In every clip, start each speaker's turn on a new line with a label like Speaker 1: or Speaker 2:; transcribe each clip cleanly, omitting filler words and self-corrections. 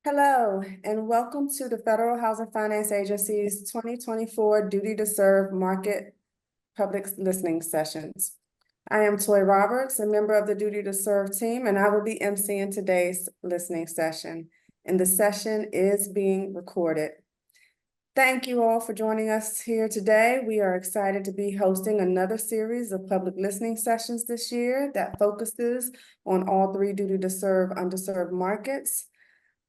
Speaker 1: Hello, and welcome to the Federal Housing Finance Agency's 2024 Duty to Serve Market Public Listening Sessions. I am Toy Roberts, a member of the Duty to Serve team, and I will be emceeing today's listening session. And the session is being recorded. Thank you all for joining us here today. We are excited to be hosting another series of public listening sessions this year that focuses on all three Duty to Serve underserved markets.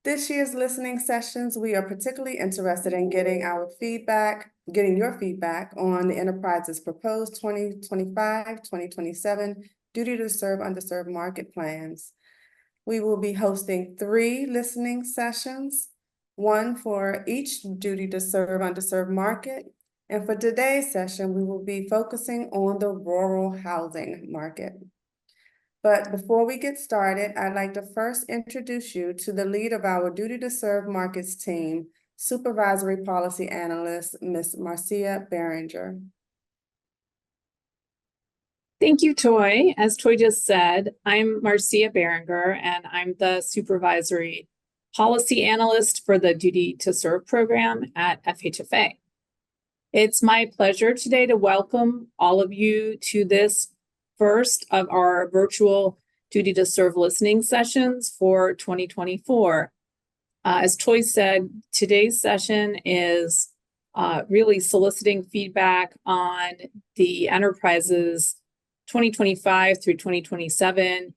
Speaker 1: This year's listening sessions, we are particularly interested in getting your feedback on the enterprise's proposed 2025-2027 Duty to Serve Underserved Market Plans. We will be hosting 3 listening sessions, one for each Duty to Serve Underserved market. And for today's session, we will be focusing on the rural housing market. But before we get started, I'd like to first introduce you to the lead of our Duty to Serve Markets team, Supervisory Policy Analyst, Ms. Marcia Behringer.
Speaker 2: Thank you, Toy. As Toy just said, I'm Marcia Behringer, and I'm the Supervisory Policy Analyst for the Duty to Serve program at FHFA. It's my pleasure today to welcome all of you to this first of our virtual Duty to Serve listening sessions for 2024. As Toy said, today's session is really soliciting feedback on the enterprise's 2025 through 2027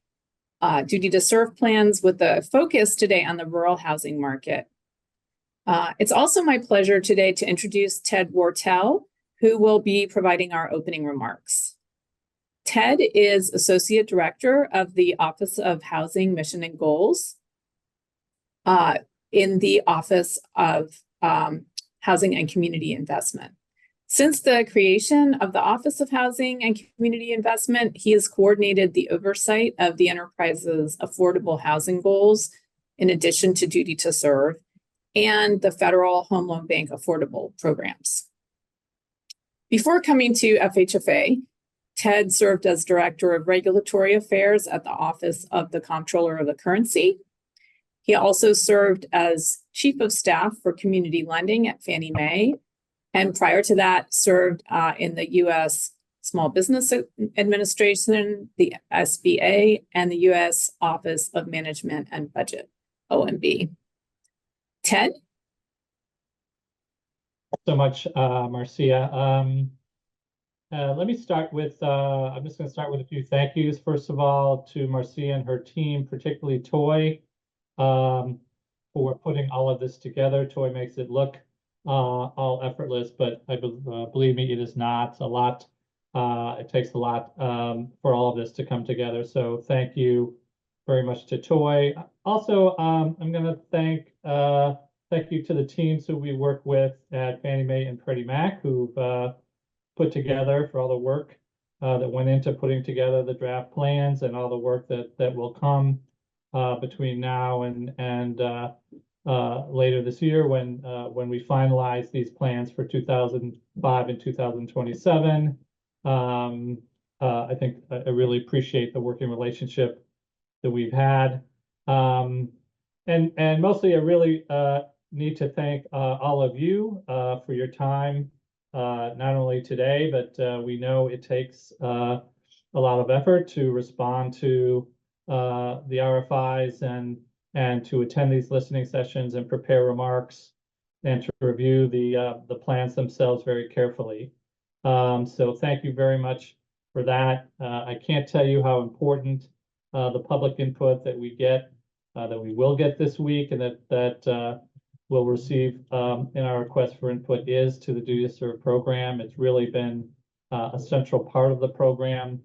Speaker 2: Duty to Serve plans, with the focus today on the rural housing market. It's also my pleasure today to introduce Ted Wortell, who will be providing our opening remarks. Ted is Associate Director of the Office of Housing, Mission, and Goals in the Office of Housing and Community Investment. Since the creation of the Office of Housing and Community Investment, he has coordinated the oversight of the enterprise's affordable housing goals, in addition to Duty to Serve, and the Federal Home Loan Bank affordable programs. Before coming to FHFA, Ted served as Director of Regulatory Affairs at the Office of the Comptroller of the Currency. He also served as Chief of Staff for Community Lending at Fannie Mae, and prior to that served in the U.S. Small Business Administration, the SBA, and the U.S. Office of Management and Budget, OMB. Ted?
Speaker 3: So much, Marcia. Let me start with, I'm just going to start with a few thank yous. First of all, to Marcia and her team, particularly Toy, for putting all of this together. Toy makes it look all effortless, but I believe me, it is not a lot. It takes a lot for all of this to come together. So thank you very much to Toy. Also, I'm going to thank you to the teams who we work with at Fannie Mae and Freddie Mac, who've put together, for all the work that went into putting together the draft plans, and all the work that will come between now and later this year when we finalize these plans for 2005 and 2027. I think I really appreciate the working relationship that we've had, and mostly I really need to thank all of you for your time. Not only today, but we know it takes a lot of effort to respond to the RFIs and to attend these listening sessions and prepare remarks and to review the plans themselves very carefully. So thank you very much for that. I can't tell you how important the public input that we get, that we will get this week, and that we'll receive in our request for input is to the Duty to Serve program. It's really been a central part of the program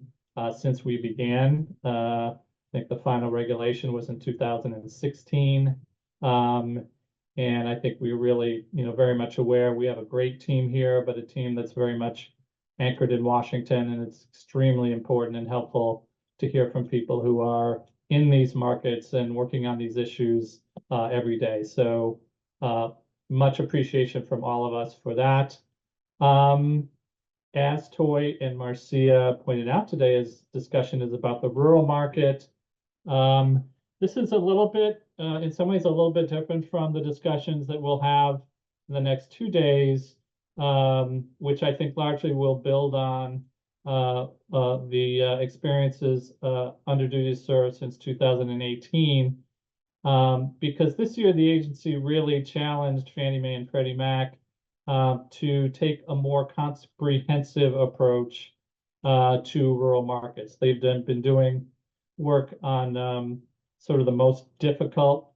Speaker 3: since we began. I think the final regulation was in 2016. And I think we're really, very much aware. We have a great team here, but a team that's very much anchored in Washington, and it's extremely important and helpful to hear from people who are in these markets and working on these issues every day. So much appreciation from all of us for that. As Toy and Marcia pointed out, today's discussion is about the rural market. This is a little bit, in some ways, a little bit different from the discussions that we'll have in the next 2 days, which I think largely will build on the experiences under duty to serve since 2018. Because this year the agency really challenged Fannie Mae and Freddie Mac to take a more comprehensive approach to rural markets. They've been doing work on sort of the most difficult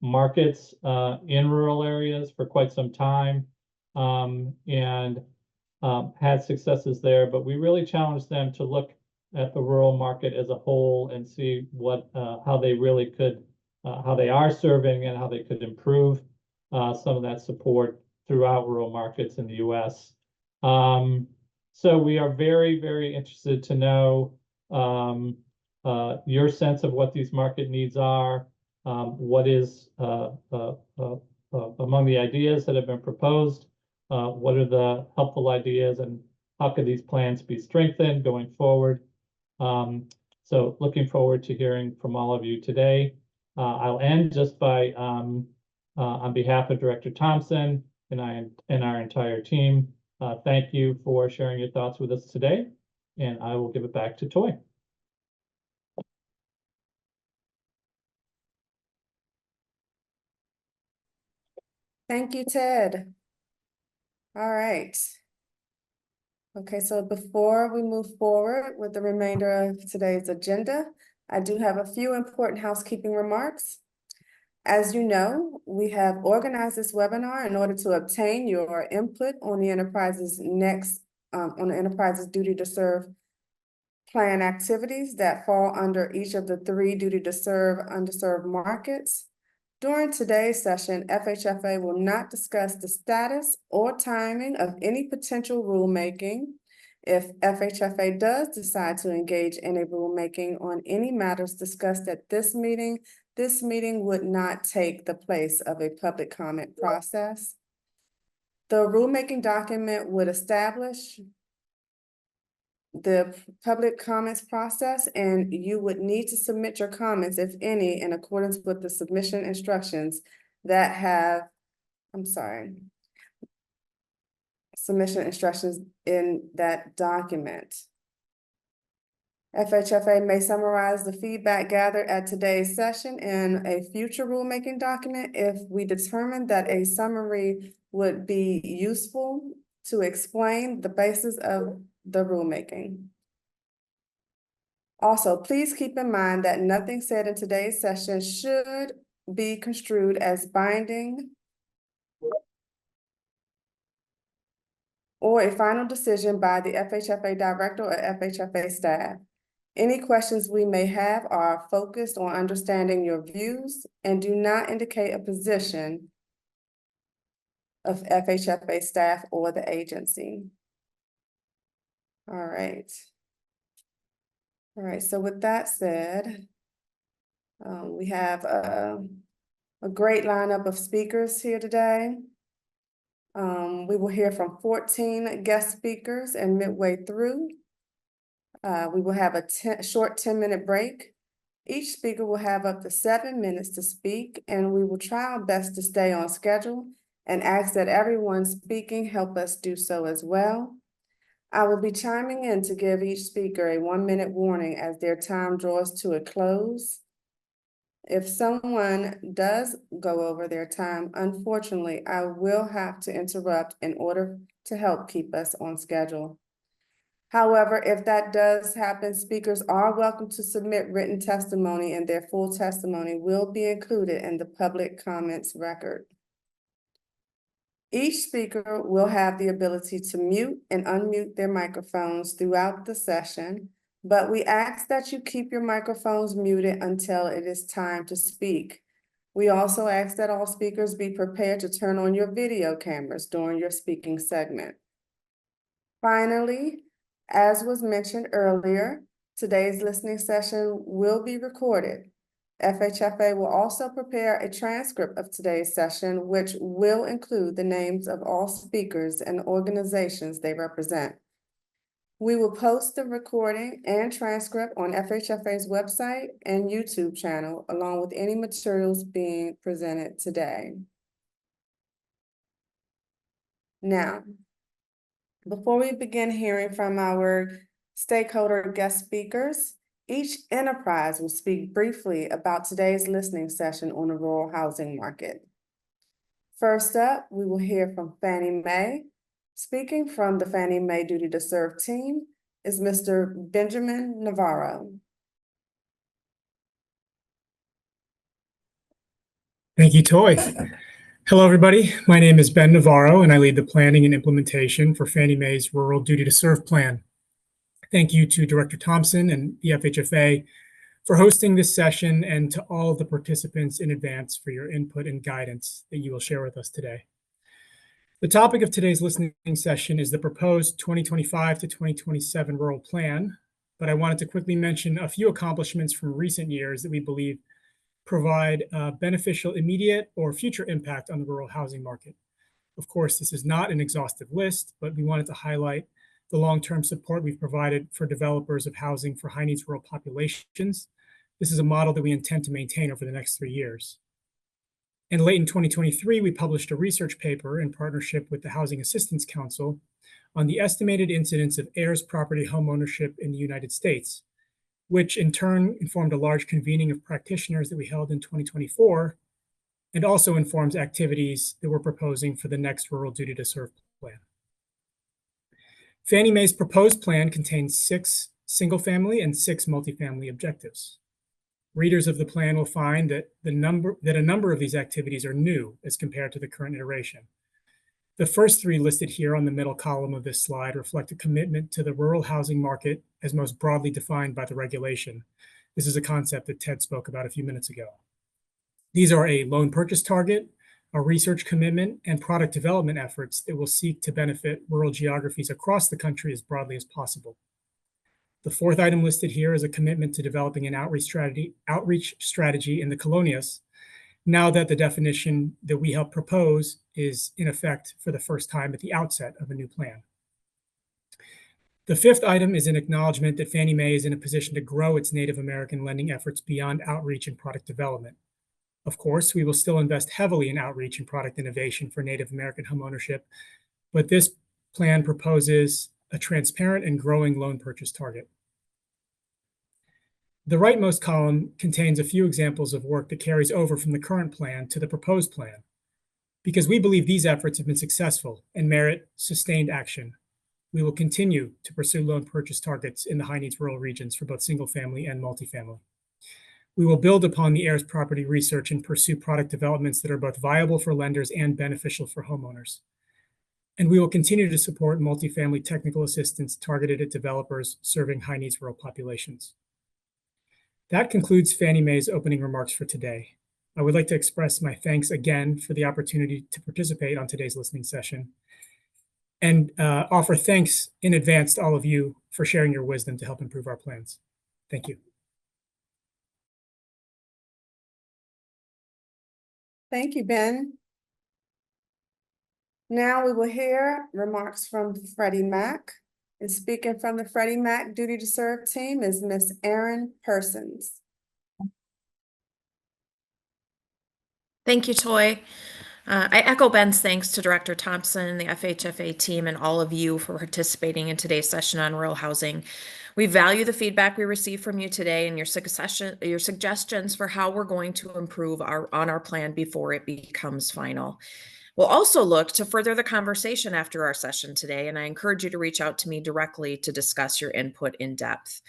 Speaker 3: markets in rural areas for quite some time, and had successes there. But we really challenged them to look at the rural market as a whole and see what how they really could how they are serving and how they could improve some of that support throughout rural markets in the U.S. So we are very, very interested to know your sense of what these market needs are, what is among the ideas that have been proposed, what are the helpful ideas, and how could these plans be strengthened going forward. So looking forward to hearing from all of you today. I'll end just by, on behalf of Director Thompson and our entire team, thank you for sharing your thoughts with us today, and I will give it back to Toy.
Speaker 1: Thank you, Ted. All right. Okay, so before we move forward with the remainder of today's agenda, I do have a few important housekeeping remarks. As you know, we have organized this webinar in order to obtain your input on the enterprise's duty to serve plan activities that fall under each of the 3 duty to serve underserved markets. During today's session, FHFA will not discuss the status or timing of any potential rulemaking. If FHFA does decide to engage in a rulemaking on any matters discussed at this meeting would not take the place of a public comment process. The rulemaking document would establish the public comments process, and you would need to submit your comments, if any, in accordance with the submission instructions that have, submission instructions in that document. FHFA may summarize the feedback gathered at today's session in a future rulemaking document if we determine that a summary would be useful to explain the basis of the rulemaking. Also, please keep in mind that nothing said in today's session should be construed as binding or a final decision by the FHFA director or FHFA staff. Any questions we may have are focused on understanding your views and do not indicate a position of FHFA staff or the agency. All right. So with that said, we have a great lineup of speakers here today. We will hear from 14 guest speakers, and midway through, we will have a short 10-minute break. Each speaker will have up to 7 minutes to speak, and we will try our best to stay on schedule and ask that everyone speaking help us do so as well. I will be chiming in to give each speaker a 1-minute warning as their time draws to a close. If someone does go over their time, unfortunately, I will have to interrupt in order to help keep us on schedule. However, if that does happen, speakers are welcome to submit written testimony, and their full testimony will be included in the public comments record. Each speaker will have the ability to mute and unmute their microphones throughout the session, but we ask that you keep your microphones muted until it is time to speak. We also ask that all speakers be prepared to turn on your video cameras during your speaking segment. Finally, as was mentioned earlier, today's listening session will be recorded. FHFA will also prepare a transcript of today's session, which will include the names of all speakers and organizations they represent. We will post the recording and transcript on FHFA's website and YouTube channel, along with any materials being presented today. Now, before we begin hearing from our stakeholder guest speakers, each enterprise will speak briefly about today's listening session on the rural housing market. First up, we will hear from Fannie Mae. Speaking from the Fannie Mae Duty to Serve team is Mr. Benjamin Navarro.
Speaker 4: Thank you, Toy. Hello, everybody. My name is Ben Navarro, and I lead the planning and implementation for Fannie Mae's Rural Duty to Serve plan. Thank you to Director Thompson and the FHFA for hosting this session, and to all of the participants in advance for your input and guidance that you will share with us today. The topic of today's listening session is the proposed 2025 to 2027 rural plan, but I wanted to quickly mention a few accomplishments from recent years that we believe provide beneficial immediate or future impact on the rural housing market. Of course, this is not an exhaustive list, but we wanted to highlight the long-term support we've provided for developers of housing for high needs rural populations. This is a model that we intend to maintain over the next 3 years. And late in 2023, we published a research paper in partnership with the Housing Assistance Council on the estimated incidence of heirs property homeownership in the United States, which in turn informed a large convening of practitioners that we held in 2024, and also informs activities that we're proposing for the next Rural Duty to Serve plan. Fannie Mae's proposed plan contains 6 single-family and 6 multifamily objectives. Readers of the plan will find that a number of these activities are new as compared to the current iteration. The first 3 listed here on the middle column of this slide reflect a commitment to the rural housing market as most broadly defined by the regulation. This is a concept that Ted spoke about a few minutes ago. These are a loan purchase target, a research commitment, and product development efforts that will seek to benefit rural geographies across the country as broadly as possible. The 4th item listed here is a commitment to developing an outreach strategy in the colonias, now that the definition that we help propose is in effect for the first time at the outset of a new plan. The 5th item is an acknowledgement that Fannie Mae is in a position to grow its Native American lending efforts beyond outreach and product development. Of course, we will still invest heavily in outreach and product innovation for Native American homeownership, but this plan proposes a transparent and growing loan purchase target. The rightmost column contains a few examples of work that carries over from the current plan to the proposed plan, because we believe these efforts have been successful and merit sustained action. We will continue to pursue loan purchase targets in the high needs rural regions for both single family and multifamily. We will build upon the heirs property research and pursue product developments that are both viable for lenders and beneficial for homeowners. And we will continue to support multifamily technical assistance targeted at developers serving high needs rural populations. That concludes Fannie Mae's opening remarks for today. I would like to express my thanks again for the opportunity to participate on today's listening session, and offer thanks in advance to all of you for sharing your wisdom to help improve our plans. Thank you.
Speaker 1: Thank you, Ben. Now we will hear remarks from Freddie Mac. And speaking from the Freddie Mac Duty to Serve team is Ms. Erin Persons.
Speaker 5: Thank you, Toy. I echo Ben's thanks to Director Thompson, the FHFA team, and all of you for participating in today's session on rural housing. We value the feedback we receive from you today and your suggestions for how we're going to improve on our plan before it becomes final. We'll also look to further the conversation after our session today, and I encourage you to reach out to me directly to discuss your input in depth.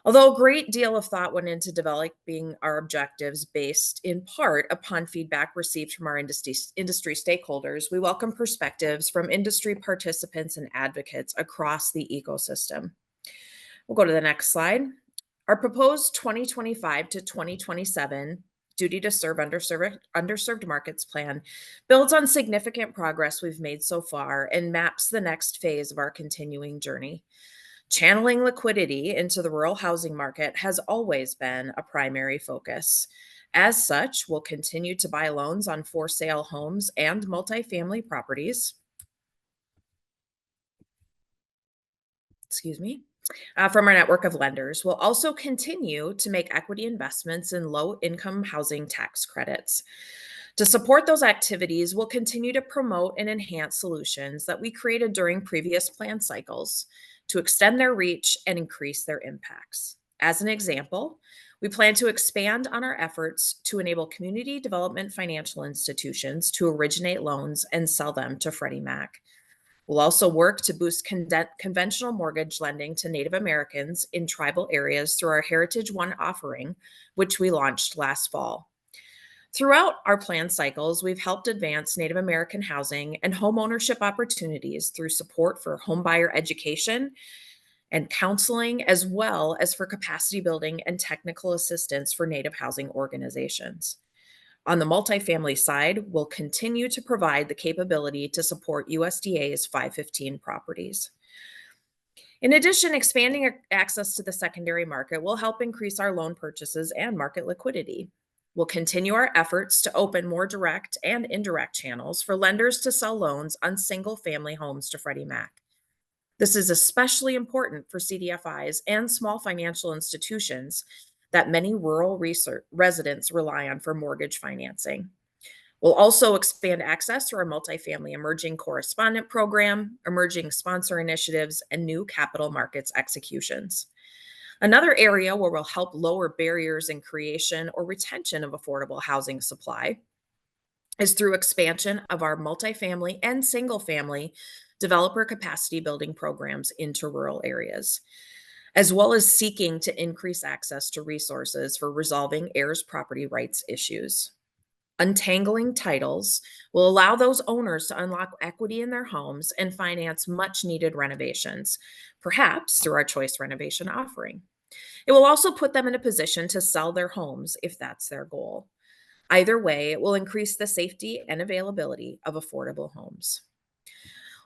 Speaker 5: Although a great deal of thought went into developing our objectives based in part upon feedback received from our industry stakeholders, we welcome perspectives from industry participants and advocates across the ecosystem. We'll go to the next slide. Our proposed 2025 to 2027 Duty to Serve Underserved Markets Plan builds on significant progress we've made so far and maps the next phase of our continuing journey. Channeling liquidity into the rural housing market has always been a primary focus. As such, we'll continue to buy loans on for-sale homes and multifamily properties. from our network of lenders. We'll also continue to make equity investments in low-income housing tax credits. To support those activities, we'll continue to promote and enhance solutions that we created during previous plan cycles to extend their reach and increase their impacts. As an example, we plan to expand on our efforts to enable community development financial institutions to originate loans and sell them to Freddie Mac. We'll also work to boost conventional mortgage lending to Native Americans in tribal areas through our Heritage One offering, which we launched last fall. Throughout our plan cycles, we've helped advance Native American housing and homeownership opportunities through support for homebuyer education and counseling, as well as for capacity building and technical assistance for Native housing organizations. On the multifamily side, we'll continue to provide the capability to support USDA's 515 properties. In addition, expanding access to the secondary market will help increase our loan purchases and market liquidity. We'll continue our efforts to open more direct and indirect channels for lenders to sell loans on single-family homes to Freddie Mac. This is especially important for CDFIs and small financial institutions that many rural residents rely on for mortgage financing. We'll also expand access to our multifamily emerging correspondent program, emerging sponsor initiatives, and new capital markets executions. Another area where we'll help lower barriers in creation or retention of affordable housing supply is through expansion of our multifamily and single-family developer capacity building programs into rural areas, as well as seeking to increase access to resources for resolving heirs' property rights issues. Untangling titles will allow those owners to unlock equity in their homes and finance much-needed renovations, perhaps through our Choice Renovation offering. It will also put them in a position to sell their homes if that's their goal. Either way, it will increase the safety and availability of affordable homes.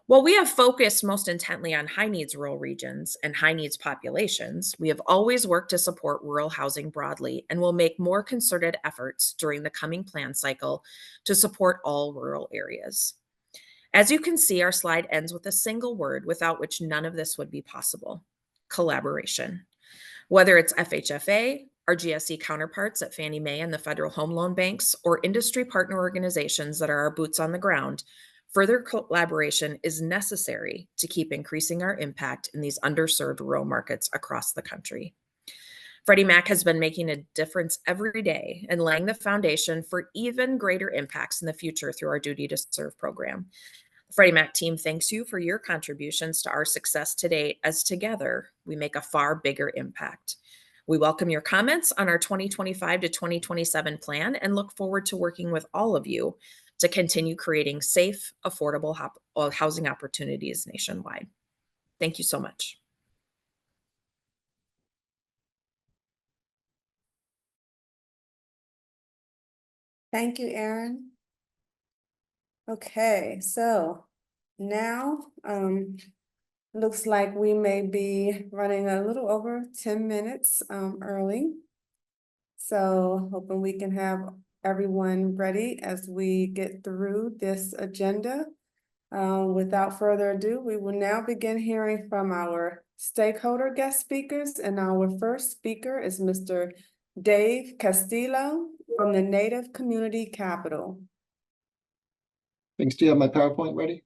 Speaker 5: While we have focused most intently on high-needs rural regions and high-needs populations, we have always worked to support rural housing broadly and will make more concerted efforts during the coming plan cycle to support all rural areas. As you can see, our slide ends with a single word without which none of this would be possible: collaboration. Whether it's FHFA, our GSE counterparts at Fannie Mae and the Federal Home Loan Banks, or industry partner organizations that are our boots on the ground, further collaboration is necessary to keep increasing our impact in these underserved rural markets across the country. Freddie Mac has been making a difference every day and laying the foundation for even greater impacts in the future through our Duty to Serve program. The Freddie Mac team thanks you for your contributions to our success to date, as together we make a far bigger impact. We welcome your comments on our 2025 to 2027 plan and look forward to working with all of you to continue creating safe, affordable housing opportunities nationwide. Thank you so much.
Speaker 1: Thank you, Erin. Okay, so now looks like we may be running a little over 10 minutes early. So hoping we can have everyone ready as we get through this agenda. Without further ado, we will now begin hearing from our stakeholder guest speakers, and our first speaker is Mr. Dave Castillo from the Native Community Capital.
Speaker 6: Thanks. Do you have my PowerPoint ready?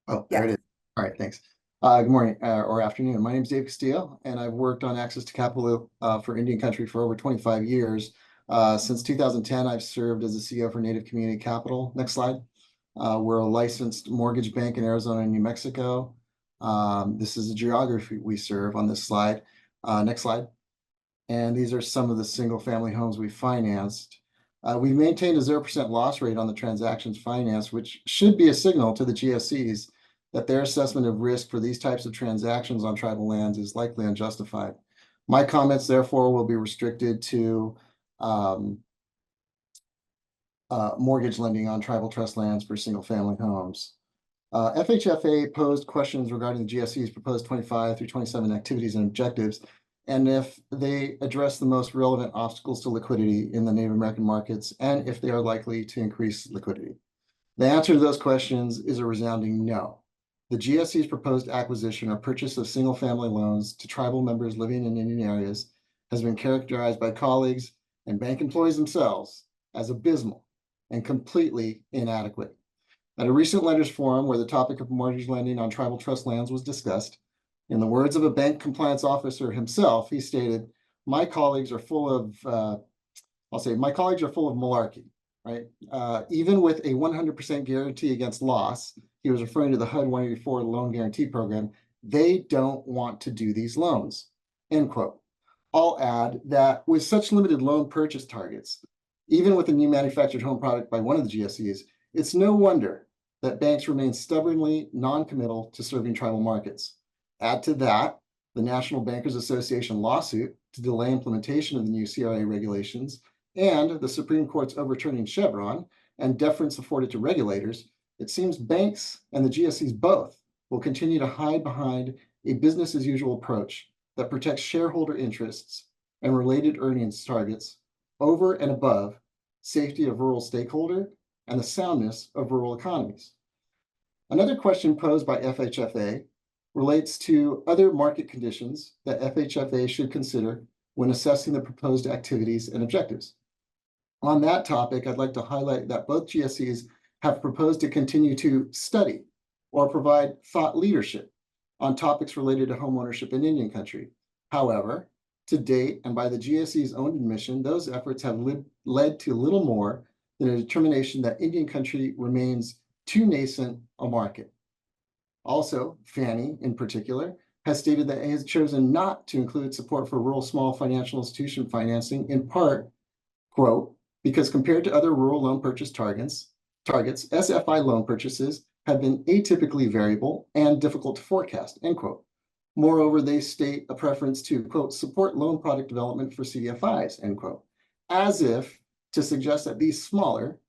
Speaker 6: Oh, there it is. All right, thanks. Good morning or afternoon. My name is Dave Castillo, and I've worked on access to capital for Indian country for over 25 years. Since 2010, I've served as the CEO for Native Community Capital. Next slide. We're a licensed mortgage bank in Arizona and New Mexico. This is the geography we serve on this slide. Next slide. And these are some of the single family homes we financed. We've maintained a 0% loss rate on the transactions financed, which should be a signal to the GSEs that their assessment of risk for these types of transactions on tribal lands is likely unjustified. My comments, therefore, will be restricted to mortgage lending on tribal trust lands for single-family homes. FHFA posed questions regarding the GSE's proposed 25 through 27 activities and objectives, and if they address the most relevant obstacles to liquidity in the Native American markets, and if they are likely to increase liquidity. The answer to those questions is a resounding no. the GSE's proposed acquisition or purchase of single-family loans to tribal members living in Indian areas has been characterized by colleagues and bank employees themselves as abysmal and completely inadequate. At a recent lenders forum where the topic of mortgage lending on tribal trust lands was discussed, in the words of a bank compliance officer himself, he stated, my colleagues are full of malarkey, right? Even with a 100% guarantee against loss, he was referring to the HUD 184 loan guarantee program, they don't want to do these loans, end quote. I'll add that with such limited loan purchase targets, even with a new manufactured home product by one of the GSEs, it's no wonder that banks remain stubbornly non-committal to serving tribal markets. Add to that the National Bankers Association lawsuit to delay implementation of the new CRA regulations and the Supreme Court's overturning Chevron and deference afforded to regulators, it seems banks and the GSEs both will continue to hide behind a business as usual approach that protects shareholder interests and related earnings targets over and above safety of rural stakeholder and the soundness of rural economies. Another question posed by FHFA relates to other market conditions that FHFA should consider when assessing the proposed activities and objectives. On that topic, I'd like to highlight that both GSEs have proposed to continue to study or provide thought leadership on topics related to homeownership in Indian country. However, to date, and by the GSE's own admission, those efforts have led to little more than a determination that Indian country remains too nascent a market. Also, Fannie, in particular, has stated that it has chosen not to include support for rural small financial institution financing, in part, quote, because compared to other rural loan purchase targets, SFI loan purchases have been atypically variable and difficult to forecast, end quote. Moreover, they state a preference to, quote, support loan product development for CDFIs, end quote, as if to suggest that these smaller,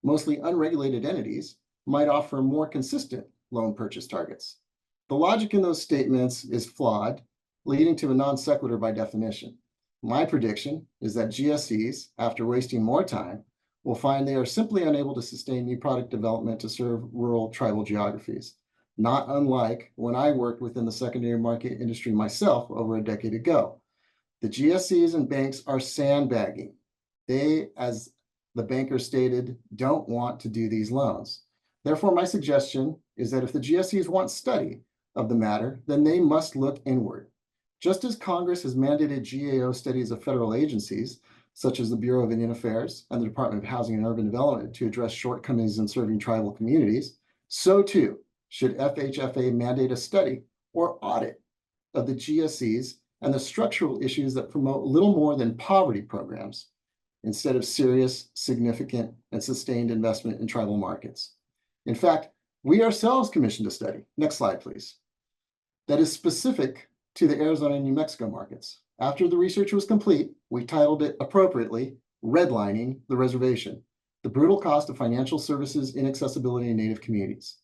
Speaker 6: mostly unregulated entities might offer more consistent loan purchase targets. The logic in those statements is flawed, leading to a non sequitur by definition. My prediction is that GSEs, after wasting more time, will find they are simply unable to sustain new product development to serve rural tribal geographies, not unlike when I worked within the secondary market industry myself over a decade ago. The GSEs and banks are sandbagging. They, as the banker stated, don't want to do these loans. Therefore, my suggestion is that if the GSEs want study of the matter, then they must look inward. Just as Congress has mandated GAO studies of federal agencies, such as the Bureau of Indian Affairs and the Department of Housing and Urban Development to address shortcomings in serving tribal communities, so too should FHFA mandate a study or audit of the GSEs and the structural issues that promote little more than poverty programs instead of serious, significant, and sustained investment in tribal markets. In fact, we ourselves commissioned a study, next slide please, that is specific to the Arizona and New Mexico markets. After the research was complete, we titled it appropriately, Redlining the Reservation, the Brutal Cost of Financial Services Inaccessibility in Native Communities.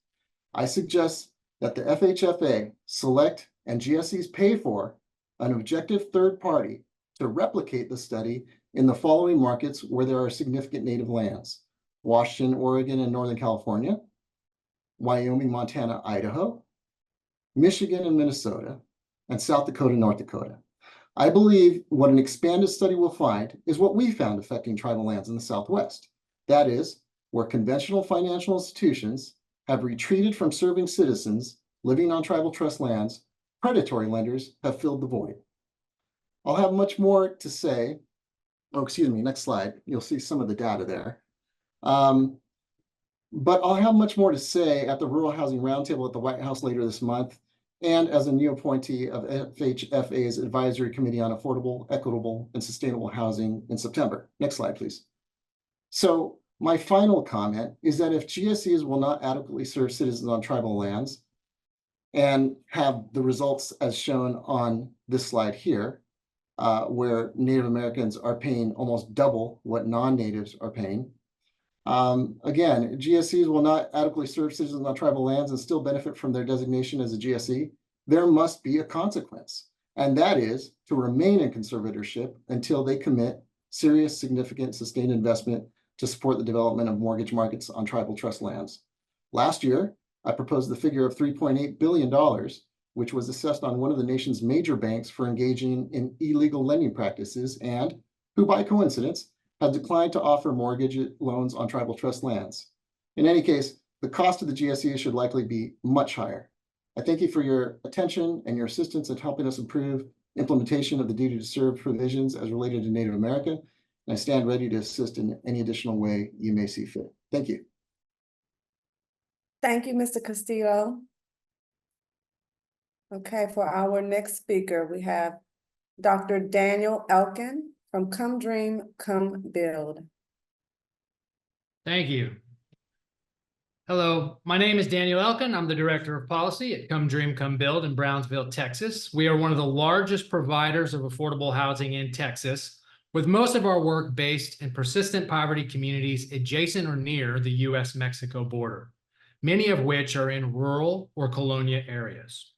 Speaker 6: I suggest that the FHFA select and GSEs pay for an objective third party to replicate the study in the following markets where there are significant native lands: Washington, Oregon, and Northern California, Wyoming, Montana, Idaho, Michigan and Minnesota, and South Dakota, North Dakota. I believe what an expanded study will find is what we found affecting tribal lands in the Southwest. That is, where conventional financial institutions have retreated from serving citizens living on tribal trust lands, predatory lenders have filled the void. I'll have much more to say. Oh, excuse me, next slide. You'll see some of the data there. But I'll have much more to say at the Rural Housing Roundtable at the White House later this month, and as a new appointee of FHFA's Advisory Committee on Affordable, Equitable, and Sustainable Housing in September. Next slide, please. So my final comment is that if GSEs will not adequately serve citizens on tribal lands and have the results as shown on this slide here, where Native Americans are paying almost double what non-natives are paying. Again, GSEs will not adequately serve citizens on tribal lands and still benefit from their designation as a GSE. There must be a consequence, and that is to remain in conservatorship until they commit serious, significant, sustained investment to support the development of mortgage markets on tribal trust lands. Last year, I proposed the figure of $3.8 billion, which was assessed on one of the nation's major banks for engaging in illegal lending practices and who, by coincidence, had declined to offer mortgage loans on tribal trust lands. In any case, the cost of the GSE should likely be much higher. I thank you for your attention and your assistance in helping us improve implementation of the duty to serve provisions as related to Native American, and I stand ready to assist in any additional way you may see fit. Thank you.
Speaker 1: Thank you, Mr. Castillo. Okay, for our next speaker, we have Dr. Daniel Elkin from Come Dream, Come Build.
Speaker 7: Thank you. Hello, my name is Daniel Elkin. I'm the Director of Policy at Come Dream, Come Build in Brownsville, Texas. We are one of the largest providers of affordable housing in Texas, with most of our work based in persistent poverty communities adjacent or near the U.S.-Mexico border, many of which are in rural or colonia areas.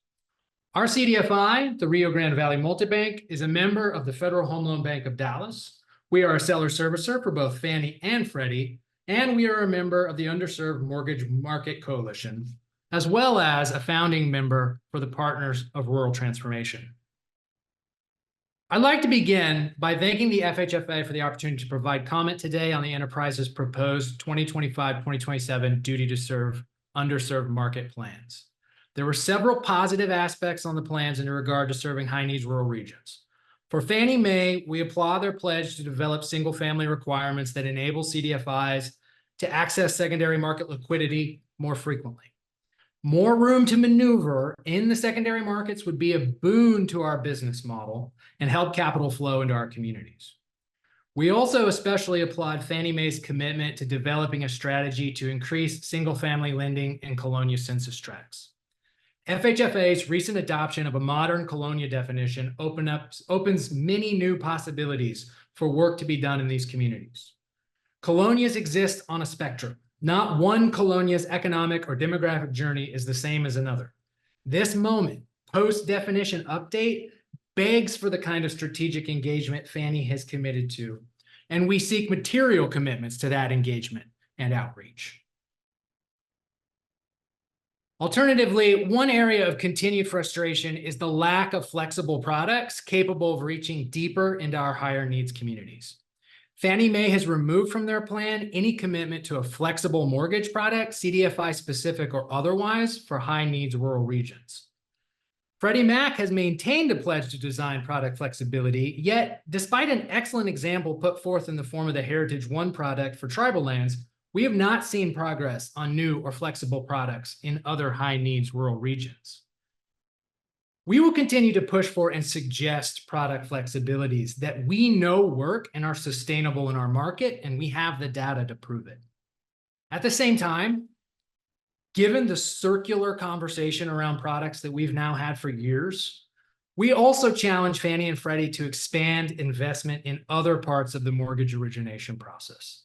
Speaker 7: Our CDFI, the Rio Grande Valley Multibank, is a member of the Federal Home Loan Bank of Dallas. We are a seller servicer for both Fannie and Freddie, and we are a member of the Underserved Mortgage Market Coalition, as well as a founding member for the Partners of Rural Transformation. I'd like to begin by thanking the FHFA for the opportunity to provide comment today on the enterprise's proposed 2025-2027 Duty to Serve Underserved Market Plans. There were several positive aspects on the plans in regard to serving high-needs rural regions. For Fannie Mae, we applaud their pledge to develop single-family requirements that enable CDFIs to access secondary market liquidity more frequently. More room to maneuver in the secondary markets would be a boon to our business model and help capital flow into our communities. We also especially applaud Fannie Mae's commitment to developing a strategy to increase single-family lending in colonia census tracts. FHFA's recent adoption of a modern colonia definition opens many new possibilities for work to be done in these communities. Colonias exist on a spectrum. Not one colonia's economic or demographic journey is the same as another. This moment, post-definition update, begs for the kind of strategic engagement Fannie has committed to, and we seek material commitments to that engagement and outreach. Alternatively, one area of continued frustration is the lack of flexible products capable of reaching deeper into our higher needs communities. Fannie Mae has removed from their plan any commitment to a flexible mortgage product, CDFI specific or otherwise, for high needs rural regions. Freddie Mac has maintained a pledge to design product flexibility, yet despite an excellent example put forth in the form of the Heritage One product for tribal lands, we have not seen progress on new or flexible products in other high needs rural regions. We will continue to push for and suggest product flexibilities that we know work and are sustainable in our market, and we have the data to prove it. At the same time, given the circular conversation around products that we've now had for years, we also challenge Fannie and Freddie to expand investment in other parts of the mortgage origination process.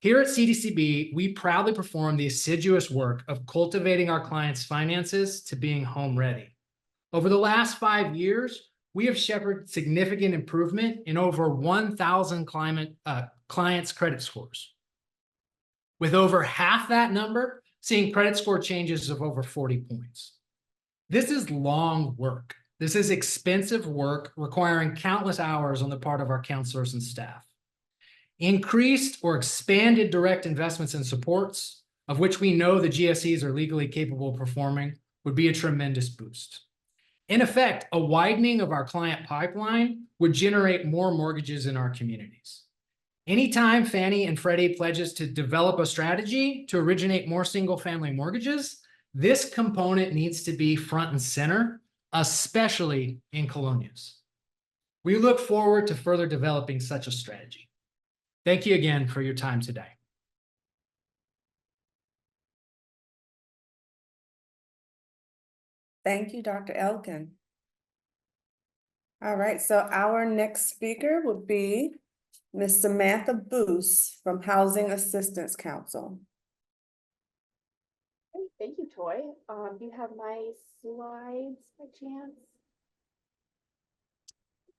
Speaker 7: Here at CDCB, we proudly perform the assiduous work of cultivating our clients' finances to being home ready. Over the last 5 years, we have shepherded significant improvement in over 1,000 clients' credit scores, with over half that number seeing credit score changes of over 40 points. This is long work. This is expensive work requiring countless hours on the part of our counselors and staff. Increased or expanded direct investments and supports, of which we know the GSEs are legally capable of performing, would be a tremendous boost. In effect, a widening of our client pipeline would generate more mortgages in our communities. Anytime Fannie and Freddie pledges to develop a strategy to originate more single-family mortgages, this component needs to be front and center, especially in colonias. We look forward to further developing such a strategy. Thank you again for your time today.
Speaker 1: Thank you, Dr. Elkin. All right, so our next speaker would be Ms. Samantha Boos from Housing Assistance Council.
Speaker 8: Great, thank you, Toy. Do you have my slides by chance?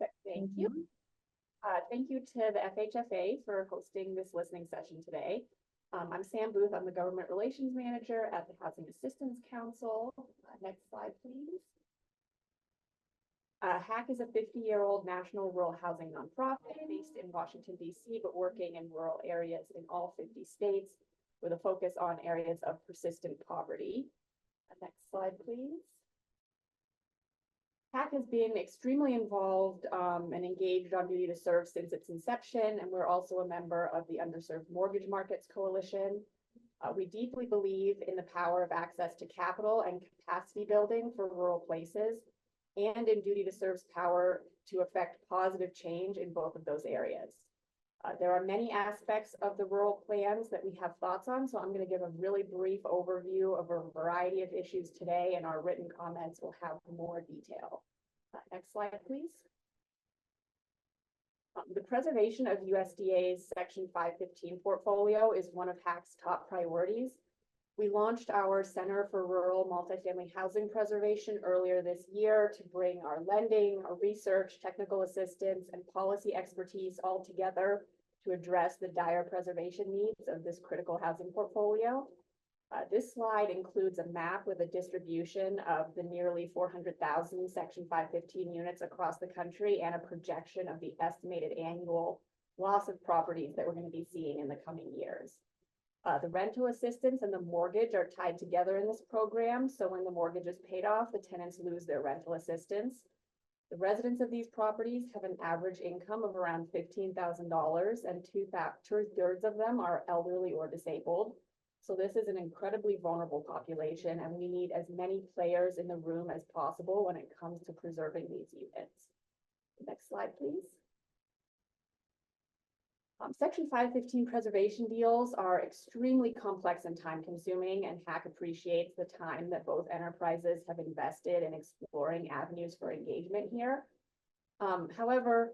Speaker 8: Okay, thank you. Thank you to the FHFA for hosting this listening session today. I'm Sam Booth. I'm the Government Relations Manager at the Housing Assistance Council. Next slide, please. HAC is a 50-year-old national rural housing nonprofit based in Washington, D.C., but working in rural areas in all 50 states with a focus on areas of persistent poverty. Next slide, please. HAC has been extremely involved and engaged on duty to serve since its inception, and we're also a member of the Underserved Mortgage Markets Coalition. We deeply believe in the power of access to capital and capacity building for rural places, and in duty to serve's power to affect positive change in both of those areas. There are many aspects of the rural plans that we have thoughts on, so I'm going to give a really brief overview of a variety of issues today, and our written comments will have more detail. Next slide, please. The preservation of USDA's Section 515 portfolio is one of HAC's top priorities. We launched our Center for Rural Multifamily Housing Preservation earlier this year to bring our lending, our research, technical assistance, and policy expertise all together to address the dire preservation needs of this critical housing portfolio. This slide includes a map with a distribution of the nearly 400,000 Section 515 units across the country and a projection of the estimated annual loss of properties that we're going to be seeing in the coming years. The rental assistance and the mortgage are tied together in this program, so when the mortgage is paid off, the tenants lose their rental assistance. The residents of these properties have an average income of around $15,000, and two-thirds of them are elderly or disabled. So this is an incredibly vulnerable population, and we need as many players in the room as possible when it comes to preserving these units. Next slide, please. Section 515 preservation deals are extremely complex and time-consuming, and HAC appreciates the time that both enterprises have invested in exploring avenues for engagement here. However,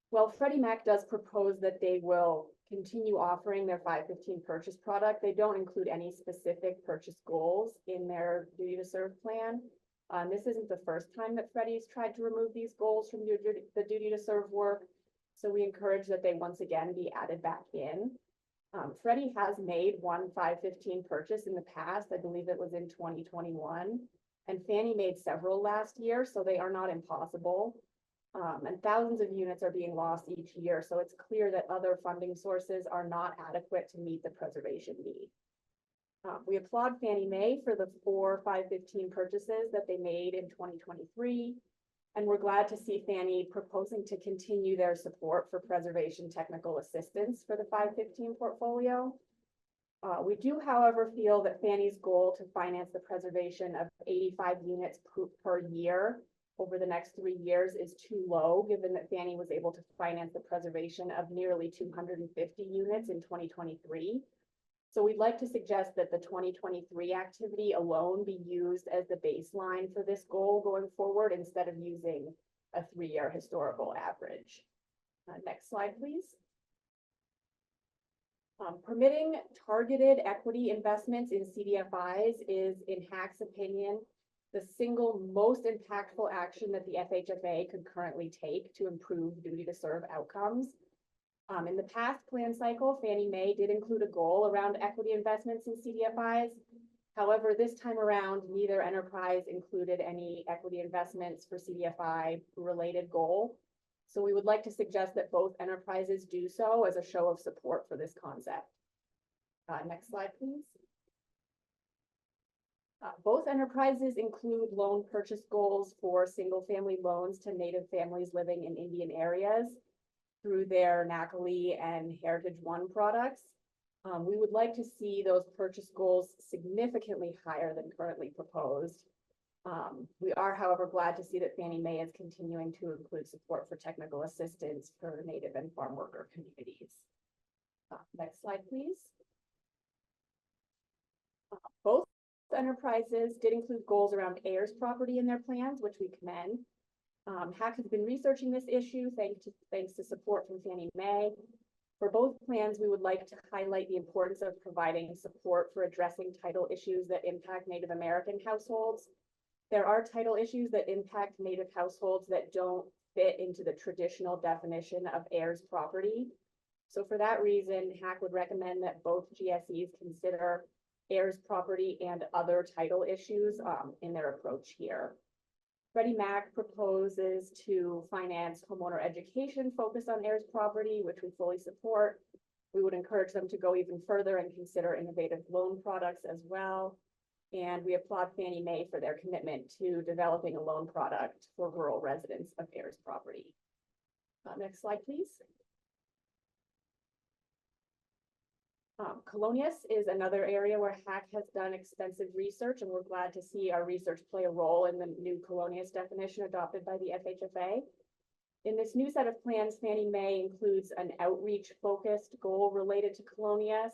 Speaker 8: while Freddie Mac does propose that they will continue offering their 515 purchase product, they don't include any specific purchase goals in their duty to serve plan. This isn't the first time that Freddie's tried to remove these goals from the duty to serve work. So we encourage that they once again be added back in. Freddie has made one 515 purchase in the past. I believe it was in 2021. And Fannie made several last year, so they are not impossible. And thousands of units are being lost each year. So it's clear that other funding sources are not adequate to meet the preservation need. We applaud Fannie Mae for the 4 515 purchases that they made in 2023. And we're glad to see Fannie proposing to continue their support for preservation technical assistance for the 515 portfolio. We do, however, feel that Fannie's goal to finance the preservation of 85 units per year over the next 3 years is too low, given that Fannie was able to finance the preservation of nearly 250 units in 2023. So we'd like to suggest that the 2023 activity alone be used as the baseline for this goal going forward, instead of using a 3-year historical average. Next slide, please. Permitting targeted equity investments in CDFIs is, in HAC's opinion, the single most impactful action that the FHFA could currently take to improve duty to serve outcomes. In the past plan cycle, Fannie Mae did include a goal around equity investments in CDFIs. However, this time around, neither enterprise included any equity investments for CDFI related goal. So we would like to suggest that both enterprises do so as a show of support for this concept. Next slide, please. Both enterprises include loan purchase goals for single-family loans to Native families living in Indian areas through their NACLE and Heritage One products. We would like to see those purchase goals significantly higher than currently proposed. We are, however, glad to see that Fannie Mae is continuing to include support for technical assistance for Native and farm worker communities. Next slide, please. Both enterprises did include goals around heirs property in their plans, which we commend. HAC has been researching this issue thanks to support from Fannie Mae. For both plans, we would like to highlight the importance of providing support for addressing title issues that impact Native American households. There are title issues that impact Native households that don't fit into the traditional definition of heirs property. So for that reason, HAC would recommend that both GSEs consider heirs property and other title issues in their approach here. Freddie Mac proposes to finance homeowner education focused on heirs property, which we fully support. We would encourage them to go even further and consider innovative loan products as well. And we applaud Fannie Mae for their commitment to developing a loan product for rural residents of heirs property. Next slide, please. Colonius is another area where HAC has done extensive research, and we're glad to see our research play a role in the new Colonius definition adopted by the FHFA. In this new set of plans, Fannie Mae includes an outreach-focused goal related to Colonius.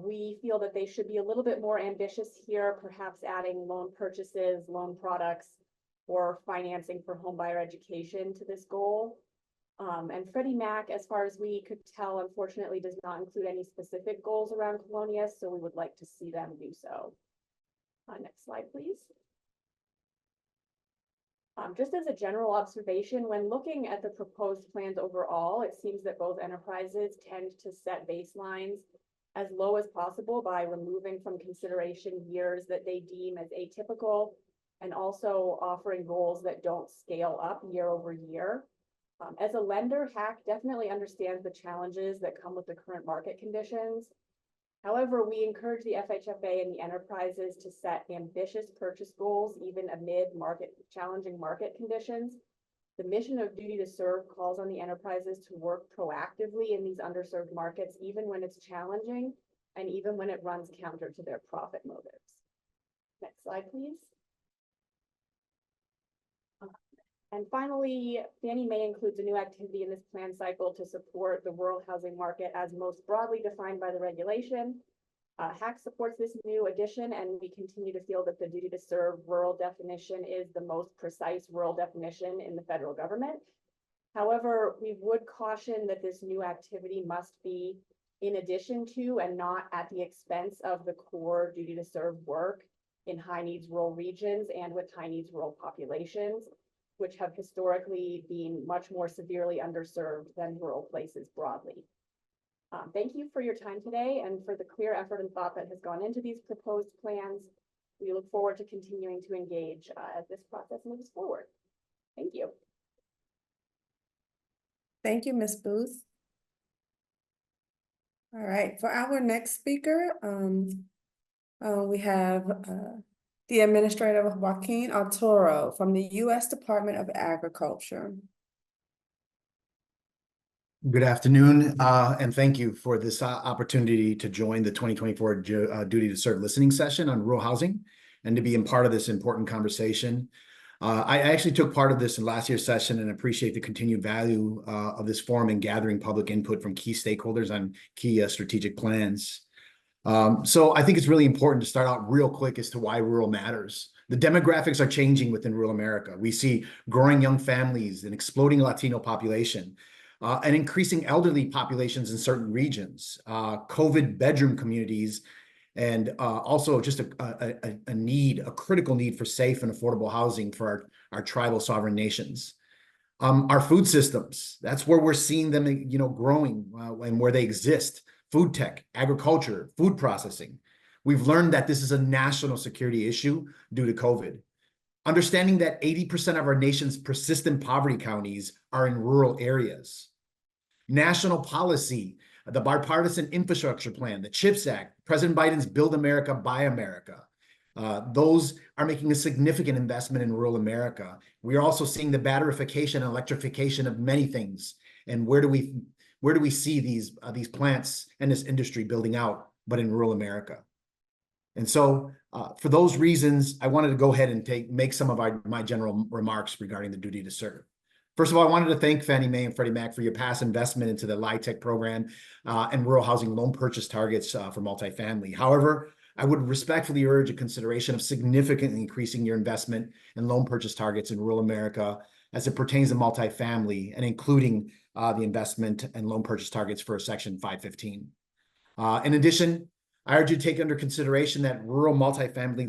Speaker 8: We feel that they should be a little bit more ambitious here, perhaps adding loan purchases, loan products, or financing for homebuyer education to this goal. And Freddie Mac, as far as we could tell, unfortunately does not include any specific goals around Colonius, so we would like to see them do so. Next slide, please. Just as a general observation, when looking at the proposed plans overall, it seems that both enterprises tend to set baselines as low as possible by removing from consideration years that they deem as atypical, and also offering goals that don't scale up year over year. As a lender, HAC definitely understands the challenges that come with the current market conditions. However, we encourage the FHFA and the enterprises to set ambitious purchase goals even amid challenging market conditions. The mission of Duty to Serve calls on the enterprises to work proactively in these underserved markets, even when it's challenging and even when it runs counter to their profit motives. Next slide, please. And finally, Fannie Mae includes a new activity in this plan cycle to support the rural housing market as most broadly defined by the regulation. HAC supports this new addition, and we continue to feel that the duty to serve rural definition is the most precise rural definition in the federal government. However, we would caution that this new activity must be in addition to and not at the expense of the core duty to serve work in high needs rural regions and with high needs rural populations, which have historically been much more severely underserved than rural places broadly. Thank you for your time today and for the clear effort and thought that has gone into these proposed plans. We look forward to continuing to engage as this process moves forward. Thank you.
Speaker 1: Thank you, Ms. Booth. All right, for our next speaker, we have the Administrator Joaquin Arturo from the U.S. Department of Agriculture.
Speaker 9: Good afternoon, and thank you for this opportunity to join the 2024 Duty to Serve listening session on rural housing and to be a part of this important conversation. I actually took part of this in last year's session and appreciate the continued value of this forum in gathering public input from key stakeholders on key strategic plans. So I think it's really important to start out real quick as to why rural matters. The demographics are changing within rural America. We see growing young families, an exploding Latino population, and increasing elderly populations in certain regions, COVID bedroom communities, and also just a critical need for safe and affordable housing for our tribal sovereign nations. Our food systems, that's where we're seeing them, growing and where they exist. Food tech, agriculture, food processing. We've learned that this is a national security issue due to COVID. Understanding that 80% of our nation's persistent poverty counties are in rural areas. National policy, the bipartisan infrastructure plan, the CHIPS Act, President Biden's Build America, Buy America. Those are making a significant investment in rural America. We are also seeing the batterification and electrification of many things. And where do we see these plants and this industry building out, but in rural America? And so for those reasons, I wanted to go ahead and make some of my general remarks regarding the duty to serve. First of all, I wanted to thank Fannie Mae and Freddie Mac for your past investment into the LIHTC program and rural housing loan purchase targets for multifamily. However, I would respectfully urge a consideration of significantly increasing your investment in loan purchase targets in rural America as it pertains to multifamily and including the investment and loan purchase targets for Section 515. In addition, I urge you to take under consideration that rural multifamily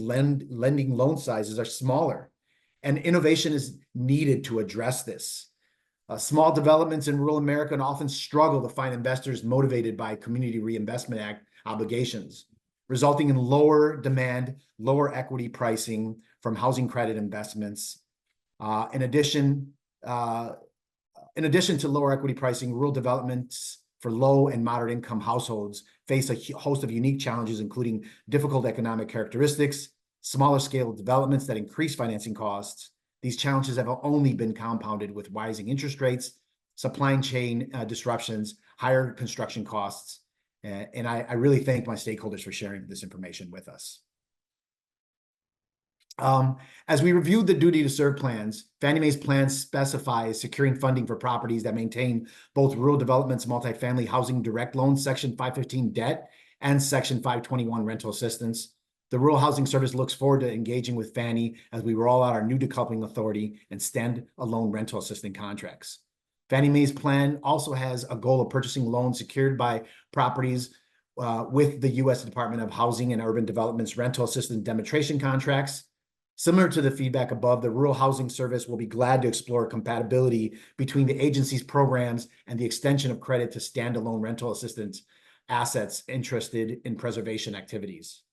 Speaker 9: lending loan sizes are smaller, and innovation is needed to address this. Small developments in rural America often struggle to find investors motivated by Community Reinvestment Act obligations, resulting in lower demand, lower equity pricing from housing credit investments. In addition to lower equity pricing, rural developments for low and moderate income households face a host of unique challenges, including difficult economic characteristics, smaller scale developments that increase financing costs. These challenges have only been compounded with rising interest rates, supply chain disruptions, higher construction costs. And I really thank my stakeholders for sharing this information with us. As we reviewed the duty to serve plans, Fannie Mae's plan specifies securing funding for properties that maintain both rural developments, multifamily housing direct loans, Section 515 debt, and Section 521 rental assistance. The Rural Housing Service looks forward to engaging with Fannie as we roll out our new decoupling authority and stand-alone rental assistance contracts. Fannie Mae's plan also has a goal of purchasing loans secured by properties with the U.S. Department of Housing and Urban Development's rental assistance demonstration contracts. Similar to the feedback above, the Rural Housing Service will be glad to explore compatibility between the agency's programs and the extension of credit to standalone rental assistance assets interested in preservation activities.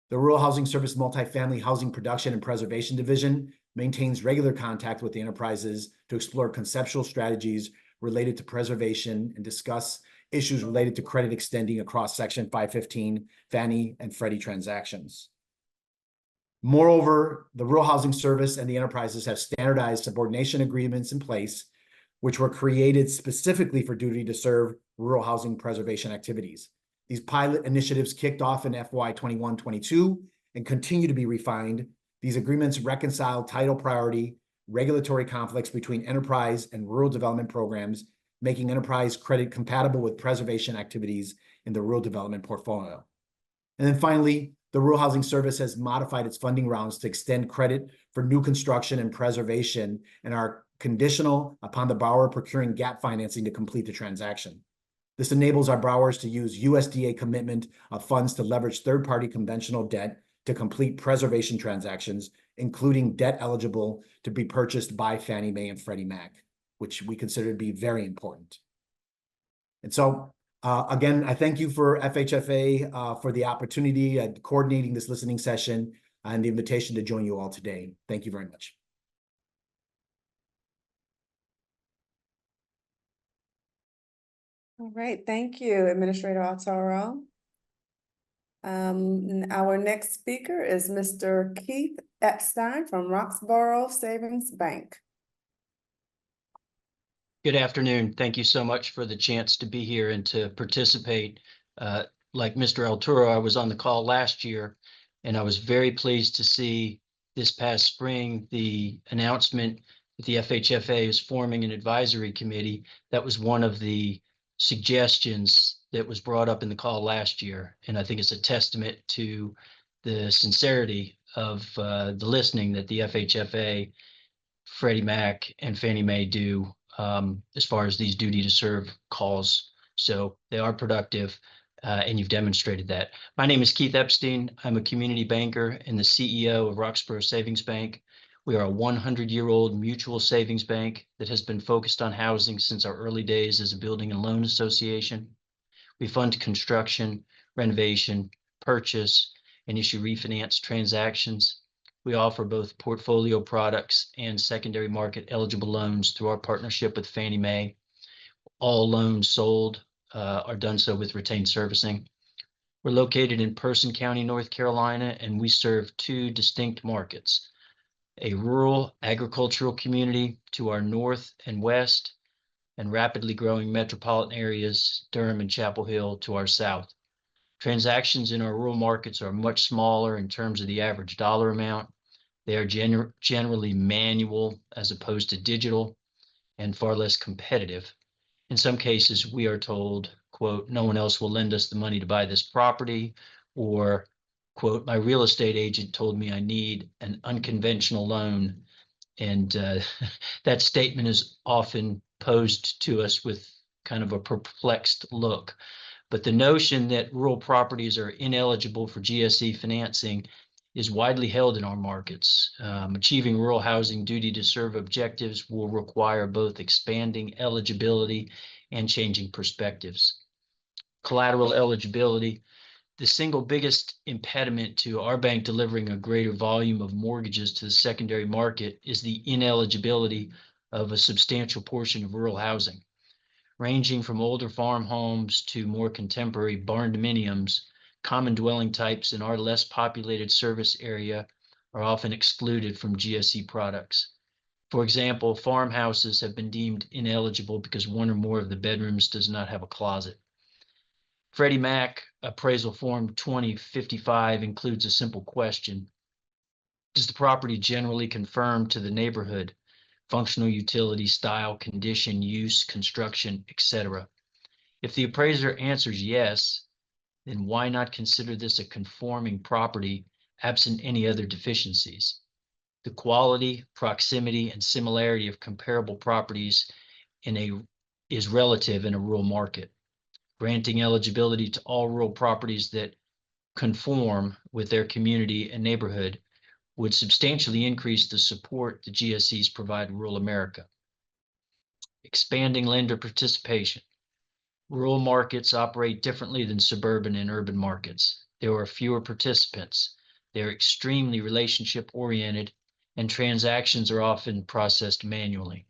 Speaker 9: The Rural Housing Service Multifamily Housing Production and Preservation Division maintains regular contact with the enterprises to explore conceptual strategies related to preservation and discuss issues related to credit extending across Section 515 Fannie and Freddie transactions. Moreover, the Rural Housing Service and the enterprises have standardized subordination agreements in place, which were created specifically for duty to serve rural housing preservation activities. These pilot initiatives kicked off in FY 21-22 and continue to be refined. These agreements reconcile title priority, regulatory conflicts between enterprise and rural development programs, making enterprise credit compatible with preservation activities in the rural development portfolio. And then finally, the Rural Housing Service has modified its funding rounds to extend credit for new construction and preservation and are conditional upon the borrower procuring gap financing to complete the transaction. This enables our borrowers to use USDA commitment of funds to leverage third-party conventional debt to complete preservation transactions, including debt eligible to be purchased by Fannie Mae and Freddie Mac, which we consider to be very important. And so, again, I thank you for FHFA for the opportunity at coordinating this listening session and the invitation to join you all today. Thank you very much.
Speaker 1: All right, thank you, Administrator Arturo. Our next speaker is Mr. Keith Epstein from Roxborough Savings Bank.
Speaker 10: Good afternoon. Thank you so much for the chance to be here and to participate. Like Mr. Arturo, I was on the call last year, and I was very pleased to see this past spring the announcement that the FHFA is forming an advisory committee. That was one of the suggestions that was brought up in the call last year, and I think it's a testament to the sincerity of the listening that the FHFA, Freddie Mac, and Fannie Mae do as far as these duty to serve calls. So they are productive, and you've demonstrated that. My name is Keith Epstein. I'm a community banker and the CEO of Roxborough Savings Bank. We are a 100-year-old mutual savings bank that has been focused on housing since our early days as a building and loan association. We fund construction, renovation, purchase, and issue refinance transactions. We offer both portfolio products and secondary market eligible loans through our partnership with Fannie Mae. All loans sold are done so with retained servicing. We're located in Person County, North Carolina, and we serve two distinct markets: a rural agricultural community to our north and west, and rapidly growing metropolitan areas, Durham and Chapel Hill, to our south. Transactions in our rural markets are much smaller in terms of the average dollar amount. They are generally manual as opposed to digital, and far less competitive. In some cases, we are told, quote, no one else will lend us the money to buy this property, or, quote, my real estate agent told me I need an unconventional loan. And that statement is often posed to us with kind of a perplexed look. But the notion that rural properties are ineligible for GSE financing is widely held in our markets. Achieving rural housing duty to serve objectives will require both expanding eligibility and changing perspectives. Collateral eligibility. The single biggest impediment to our bank delivering a greater volume of mortgages to the secondary market is the ineligibility of a substantial portion of rural housing. Ranging from older farm homes to more contemporary barn dominiums, common dwelling types in our less populated service area are often excluded from GSE products. For example, farmhouses have been deemed ineligible because one or more of the bedrooms does not have a closet. Freddie Mac Appraisal Form 2055 includes a simple question. Does the property generally conform to the neighborhood, functional utility, style, condition, use, construction, etc.? If the appraiser answers yes, then why not consider this a conforming property absent any other deficiencies? The quality, proximity, and similarity of comparable properties is relative in a rural market. Granting eligibility to all rural properties that conform with their community and neighborhood would substantially increase the support the GSEs provide rural America. Expanding lender participation. Rural markets operate differently than suburban and urban markets. There are fewer participants. They are extremely relationship-oriented, and transactions are often processed manually.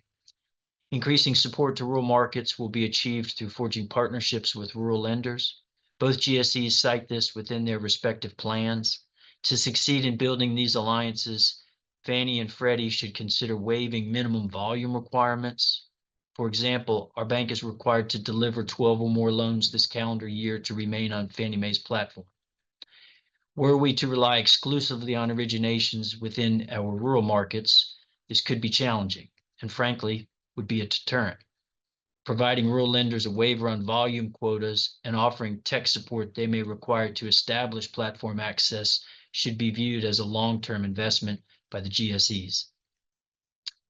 Speaker 10: Increasing support to rural markets will be achieved through forging partnerships with rural lenders. Both GSEs cite this within their respective plans. To succeed in building these alliances, Fannie and Freddie should consider waiving minimum volume requirements. For example, our bank is required to deliver 12 or more loans this calendar year to remain on Fannie Mae's platform. Were we to rely exclusively on originations within our rural markets, this could be challenging and, frankly, would be a deterrent. Providing rural lenders a waiver on volume quotas and offering tech support they may require to establish platform access should be viewed as a long-term investment by the GSEs.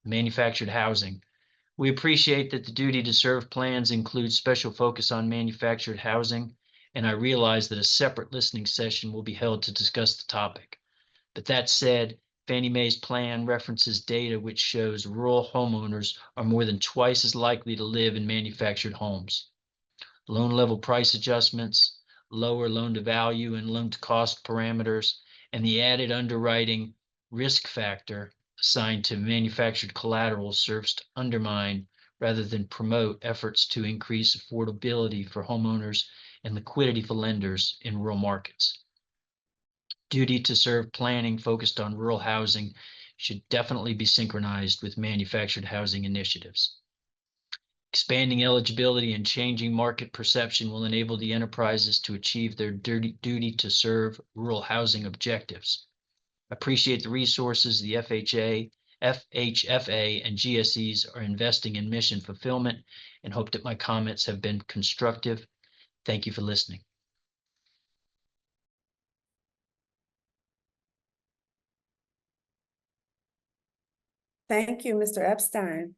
Speaker 10: Manufactured housing. We appreciate that the duty to serve plans include special focus on manufactured housing, and I realize that a separate listening session will be held to discuss the topic. But that said, Fannie Mae's plan references data which shows rural homeowners are more than twice as likely to live in manufactured homes. Loan level price adjustments, lower loan to value and loan to cost parameters, and the added underwriting risk factor assigned to manufactured collateral serves to undermine rather than promote efforts to increase affordability for homeowners and liquidity for lenders in rural markets. Duty to serve planning focused on rural housing should definitely be synchronized with manufactured housing initiatives. Expanding eligibility and changing market perception will enable the enterprises to achieve their duty to serve rural housing objectives. Appreciate the resources the FHFA, and GSEs are investing in mission fulfillment and hope that my comments have been constructive. Thank you for listening.
Speaker 1: Thank you, Mr. Epstein.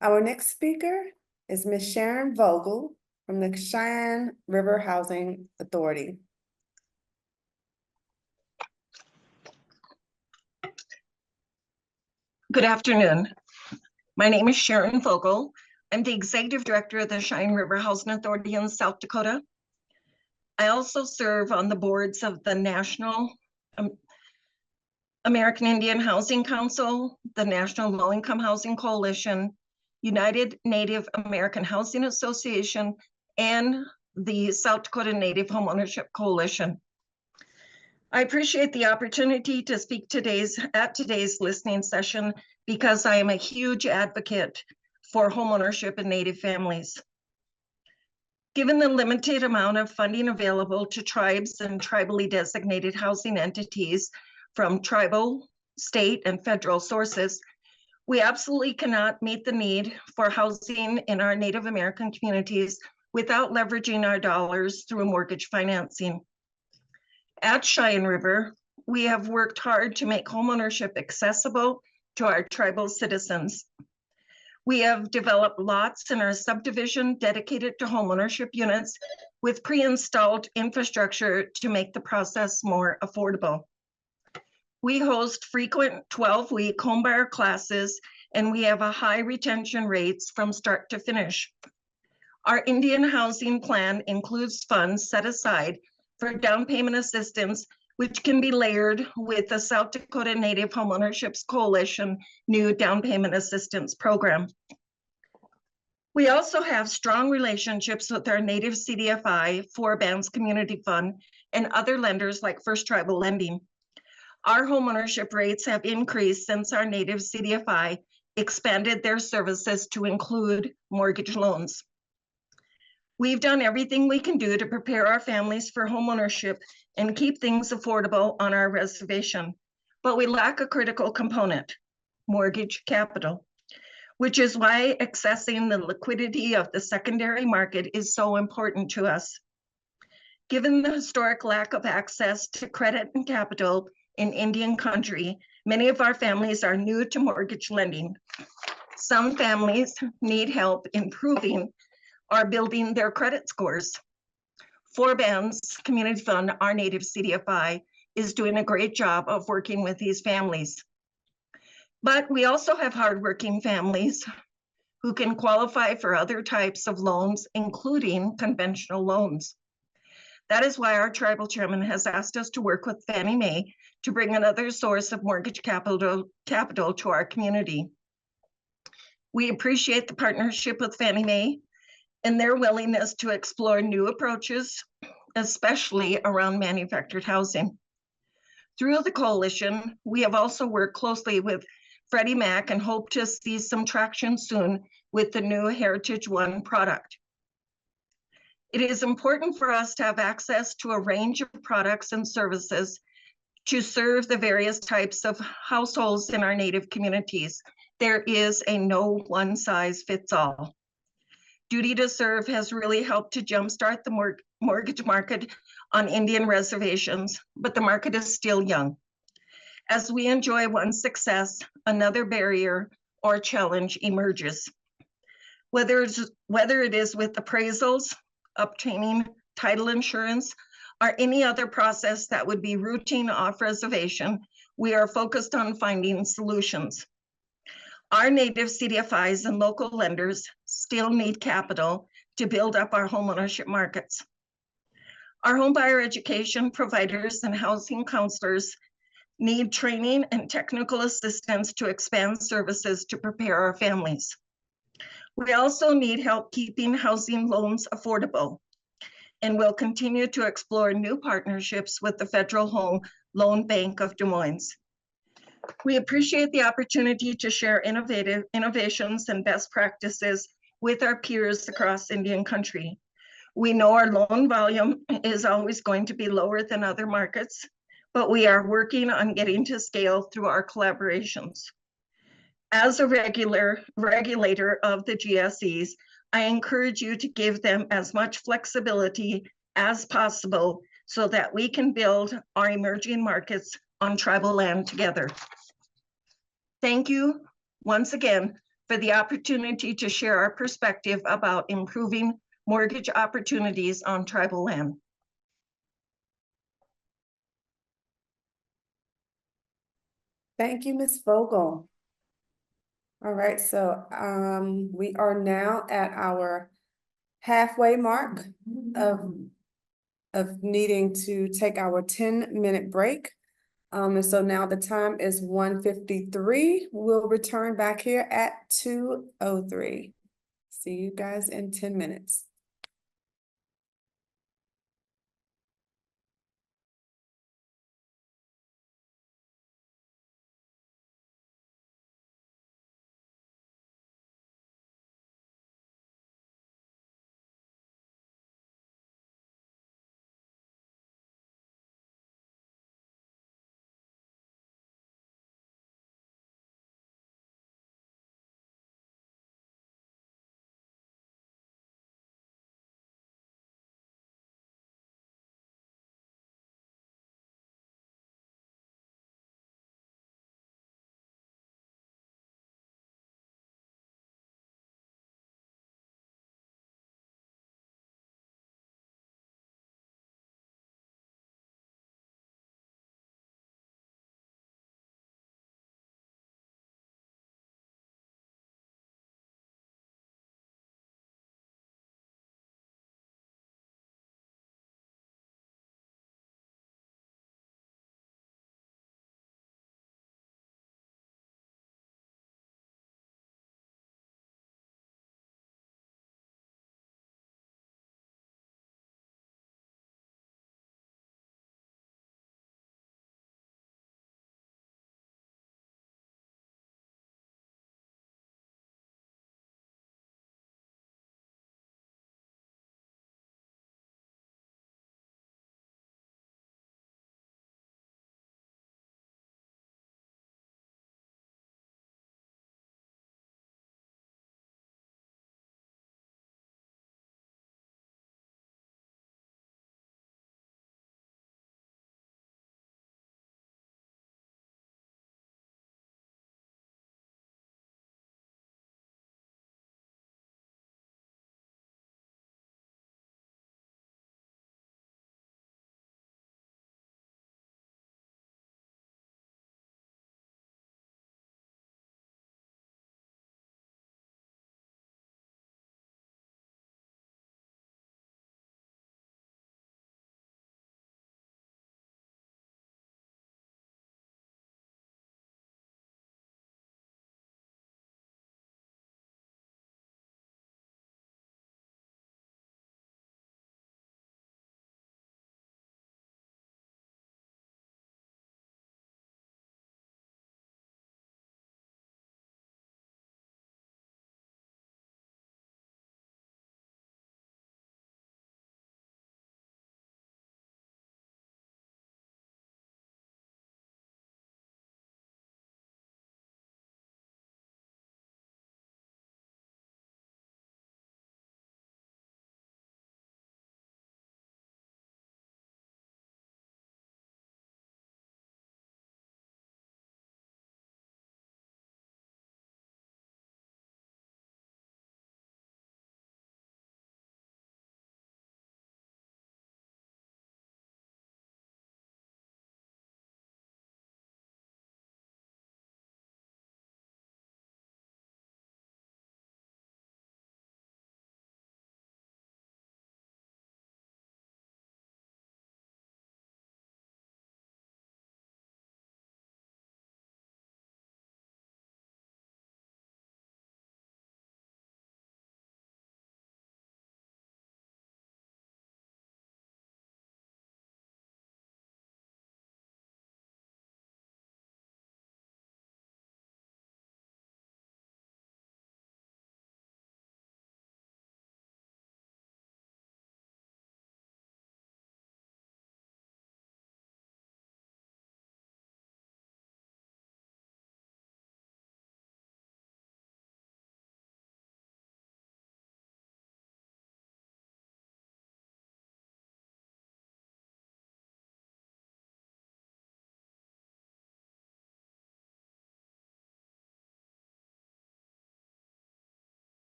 Speaker 1: Our next speaker is Ms. Sharon Vogel from the Cheyenne River Housing Authority.
Speaker 11: Good afternoon. My name is Sharon Vogel. I'm the Executive Director of the Cheyenne River Housing Authority in South Dakota. I also serve on the boards of the National American Indian Housing Council, the National Low Income Housing Coalition, United Native American Housing Association, and the South Dakota Native Homeownership Coalition. I appreciate the opportunity to speak at today's listening session because I am a huge advocate for homeownership in Native families. Given the limited amount of funding available to tribes and tribally designated housing entities from tribal, state, and federal sources, we absolutely cannot meet the need for housing in our Native American communities without leveraging our dollars through mortgage financing. At Cheyenne River, we have worked hard to make homeownership accessible to our tribal citizens. We have developed lots in our subdivision dedicated to homeownership units with pre-installed infrastructure to make the process more affordable. We host frequent 12-week homebuyer classes, and we have a high retention rates from start to finish. Our Indian housing plan includes funds set aside for down payment assistance, which can be layered with the South Dakota Native Homeownership Coalition new down payment assistance program. We also have strong relationships with our Native CDFI, Four Bands Community Fund, and other lenders like First Tribal Lending. Our homeownership rates have increased since our Native CDFI expanded their services to include mortgage loans. We've done everything we can do to prepare our families for homeownership and keep things affordable on our reservation, but we lack a critical component, mortgage capital, which is why accessing the liquidity of the secondary market is so important to us. Given the historic lack of access to credit and capital in Indian country, many of our families are new to mortgage lending. Some families need help improving or building their credit scores. Four Bands Community Fund, our Native CDFI, is doing a great job of working with these families. But we also have hardworking families who can qualify for other types of loans, including conventional loans. That is why our tribal chairman has asked us to work with Fannie Mae to bring another source of mortgage capital to our community. We appreciate the partnership with Fannie Mae and their willingness to explore new approaches, especially around manufactured housing. Through the coalition, we have also worked closely with Freddie Mac and hope to see some traction soon with the new Heritage One product. It is important for us to have access to a range of products and services to serve the various types of households in our Native communities. There is a no one size fits all. Duty to Serve has really helped to jumpstart the mortgage market on Indian reservations, but the market is still young. As we enjoy one success, another barrier or challenge emerges. Whether it is with appraisals, obtaining title insurance, or any other process that would be routine off reservation, we are focused on finding solutions. Our Native CDFIs and local lenders still need capital to build up our homeownership markets. Our homebuyer education providers and housing counselors need training and technical assistance to expand services to prepare our families. We also need help keeping housing loans affordable, and will continue to explore new partnerships with the Federal Home Loan Bank of Des Moines. We appreciate the opportunity to share innovations and best practices with our peers across Indian country. We know our loan volume is always going to be lower than other markets, but we are working on getting to scale through our collaborations. As a regulator of the GSEs, I encourage you to give them as much flexibility as possible so that we can build our emerging markets on tribal land together. Thank you once again for the opportunity to share our perspective about improving mortgage opportunities on tribal land.
Speaker 1: Thank you, Ms. Vogel. All right, so we are now at our halfway mark of needing to take our 10-minute break. And so now the time is 1:53. We'll return back here at 2:03. See you guys in 10 minutes.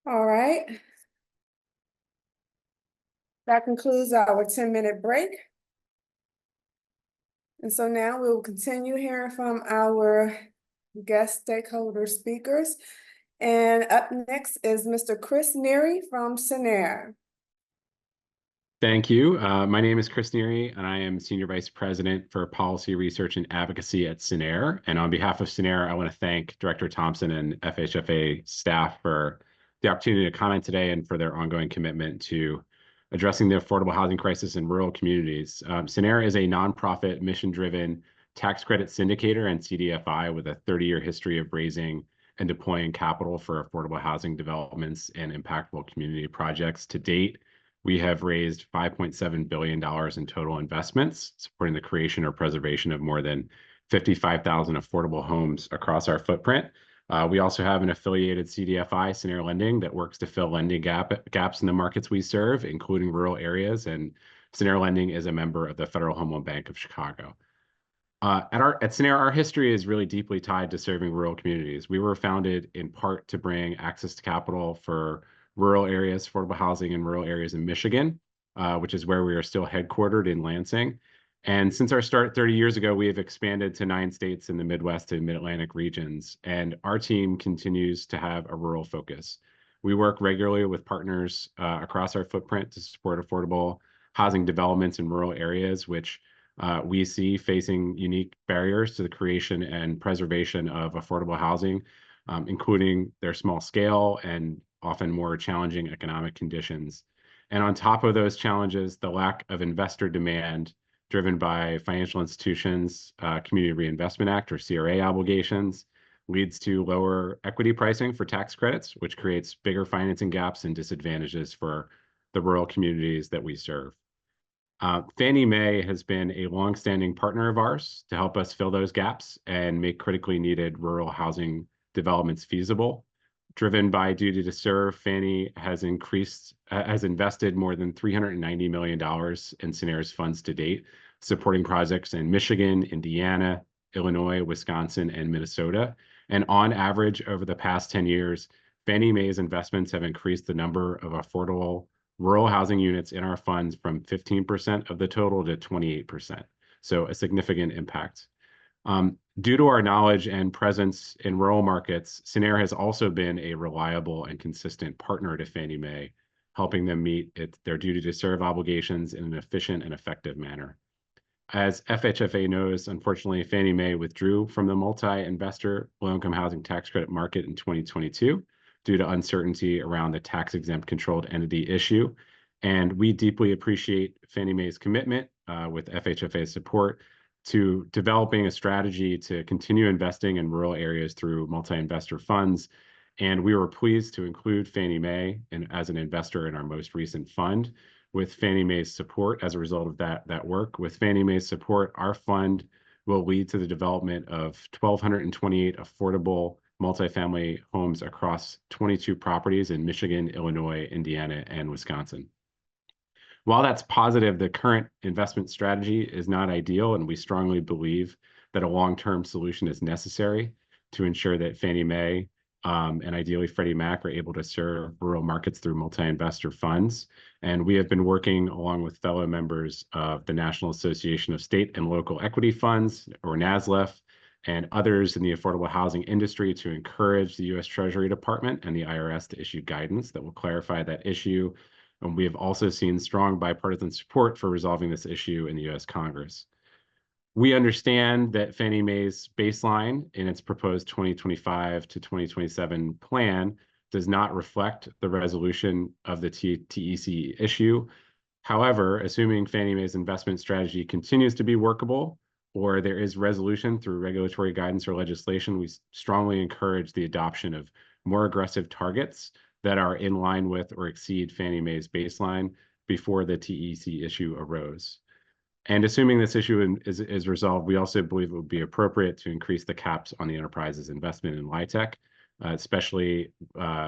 Speaker 1: All right. That concludes our 10-minute break. And so now we will continue hearing from our guest stakeholder speakers. And up next is Mr. Chris Neary from SENER.
Speaker 12: Thank you. My name is Chris Neary, and I am Senior Vice President for Policy Research and Advocacy at SENER. And on behalf of SENER, I want to thank Director Thompson and FHFA staff for the opportunity to comment today and for their ongoing commitment to addressing the affordable housing crisis in rural communities. SENER is a nonprofit, mission-driven tax credit syndicator and CDFI with a 30-year history of raising and deploying capital for affordable housing developments and impactful community projects. To date, we have raised $5.7 billion in total investments, supporting the creation or preservation of more than 55,000 affordable homes across our footprint. We also have an affiliated CDFI, SENER Lending, that works to fill lending gaps in the markets we serve, including rural areas. And SENER Lending is a member of the Federal Home Loan Bank of Chicago. At SENER, our history is really deeply tied to serving rural communities. We were founded in part to bring access to capital for rural areas, affordable housing in rural areas in Michigan, which is where we are still headquartered in Lansing. And since our start 30 years ago, we have expanded to 9 states in the Midwest and Mid-Atlantic regions, and our team continues to have a rural focus. We work regularly with partners across our footprint to support affordable housing developments in rural areas, which we see facing unique barriers to the creation and preservation of affordable housing, including their small scale and often more challenging economic conditions. And on top of those challenges, the lack of investor demand driven by financial institutions, Community Reinvestment Act or CRA obligations, leads to lower equity pricing for tax credits, which creates bigger financing gaps and disadvantages for the rural communities that we serve. Fannie Mae has been a longstanding partner of ours to help us fill those gaps and make critically needed rural housing developments feasible. Driven by duty to serve, Fannie has invested more than $390 million in SENER's funds to date, supporting projects in Michigan, Indiana, Illinois, Wisconsin, and Minnesota. And on average, over the past 10 years, Fannie Mae's investments have increased the number of affordable rural housing units in our funds from 15% of the total to 28%. So a significant impact. Due to our knowledge and presence in rural markets, SENER has also been a reliable and consistent partner to Fannie Mae, helping them meet their duty to serve obligations in an efficient and effective manner. As FHFA knows, unfortunately, Fannie Mae withdrew from the multi-investor low-income housing tax credit market in 2022 due to uncertainty around the tax-exempt controlled entity issue. And we deeply appreciate Fannie Mae's commitment with FHFA's support to developing a strategy to continue investing in rural areas through multi-investor funds. And we were pleased to include Fannie Mae as an investor in our most recent fund. With Fannie Mae's support, as a result of that work, with Fannie Mae's support, our fund will lead to the development of 1,228 affordable multifamily homes across 22 properties in Michigan, Illinois, Indiana, and Wisconsin. While that's positive, the current investment strategy is not ideal, and we strongly believe that a long-term solution is necessary to ensure that Fannie Mae and ideally Freddie Mac are able to serve rural markets through multi-investor funds. And we have been working along with fellow members of the National Association of State and Local Equity Funds, or NASLEF, and others in the affordable housing industry to encourage the U.S. Treasury Department and the IRS to issue guidance that will clarify that issue. And we have also seen strong bipartisan support for resolving this issue in the U.S. Congress. We understand that Fannie Mae's baseline in its proposed 2025 to 2027 plan does not reflect the resolution of the TEC issue. However, assuming Fannie Mae's investment strategy continues to be workable, or there is resolution through regulatory guidance or legislation, we strongly encourage the adoption of more aggressive targets that are in line with or exceed Fannie Mae's baseline before the TEC issue arose. And assuming this issue is resolved, we also believe it would be appropriate to increase the caps on the enterprise's investment in LIHTC, especially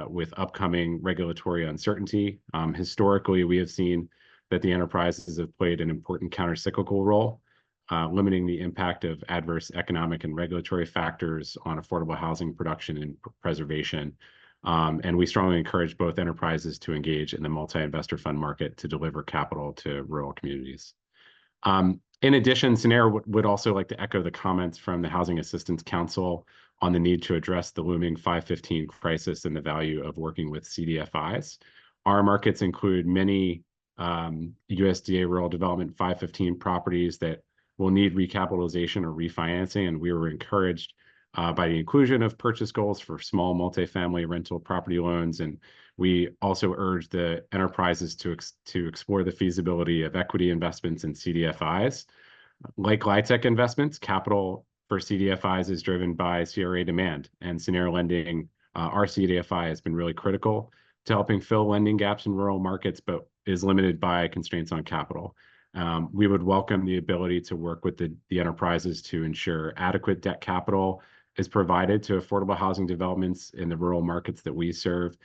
Speaker 12: with upcoming regulatory uncertainty. Historically, we have seen that the enterprises have played an important countercyclical role, limiting the impact of adverse economic and regulatory factors on affordable housing production and preservation. And we strongly encourage both enterprises to engage in the multi-investor fund market to deliver capital to rural communities. In addition, SENER would also like to echo the comments from the Housing Assistance Council on the need to address the looming 515 crisis and the value of working with CDFIs. Our markets include many USDA Rural Development 515 properties that will need recapitalization or refinancing, and we were encouraged by the inclusion of purchase goals for small multifamily rental property loans. And we also urge the enterprises to explore the feasibility of equity investments in CDFIs. Like LIHTC investments, capital for CDFIs is driven by CRA demand, and SENER lending, our CDFI has been really critical to helping fill lending gaps in rural markets, but is limited by constraints on capital. We would welcome the ability to work with the enterprises to ensure adequate debt capital is provided to affordable housing developments in the rural markets that we serve.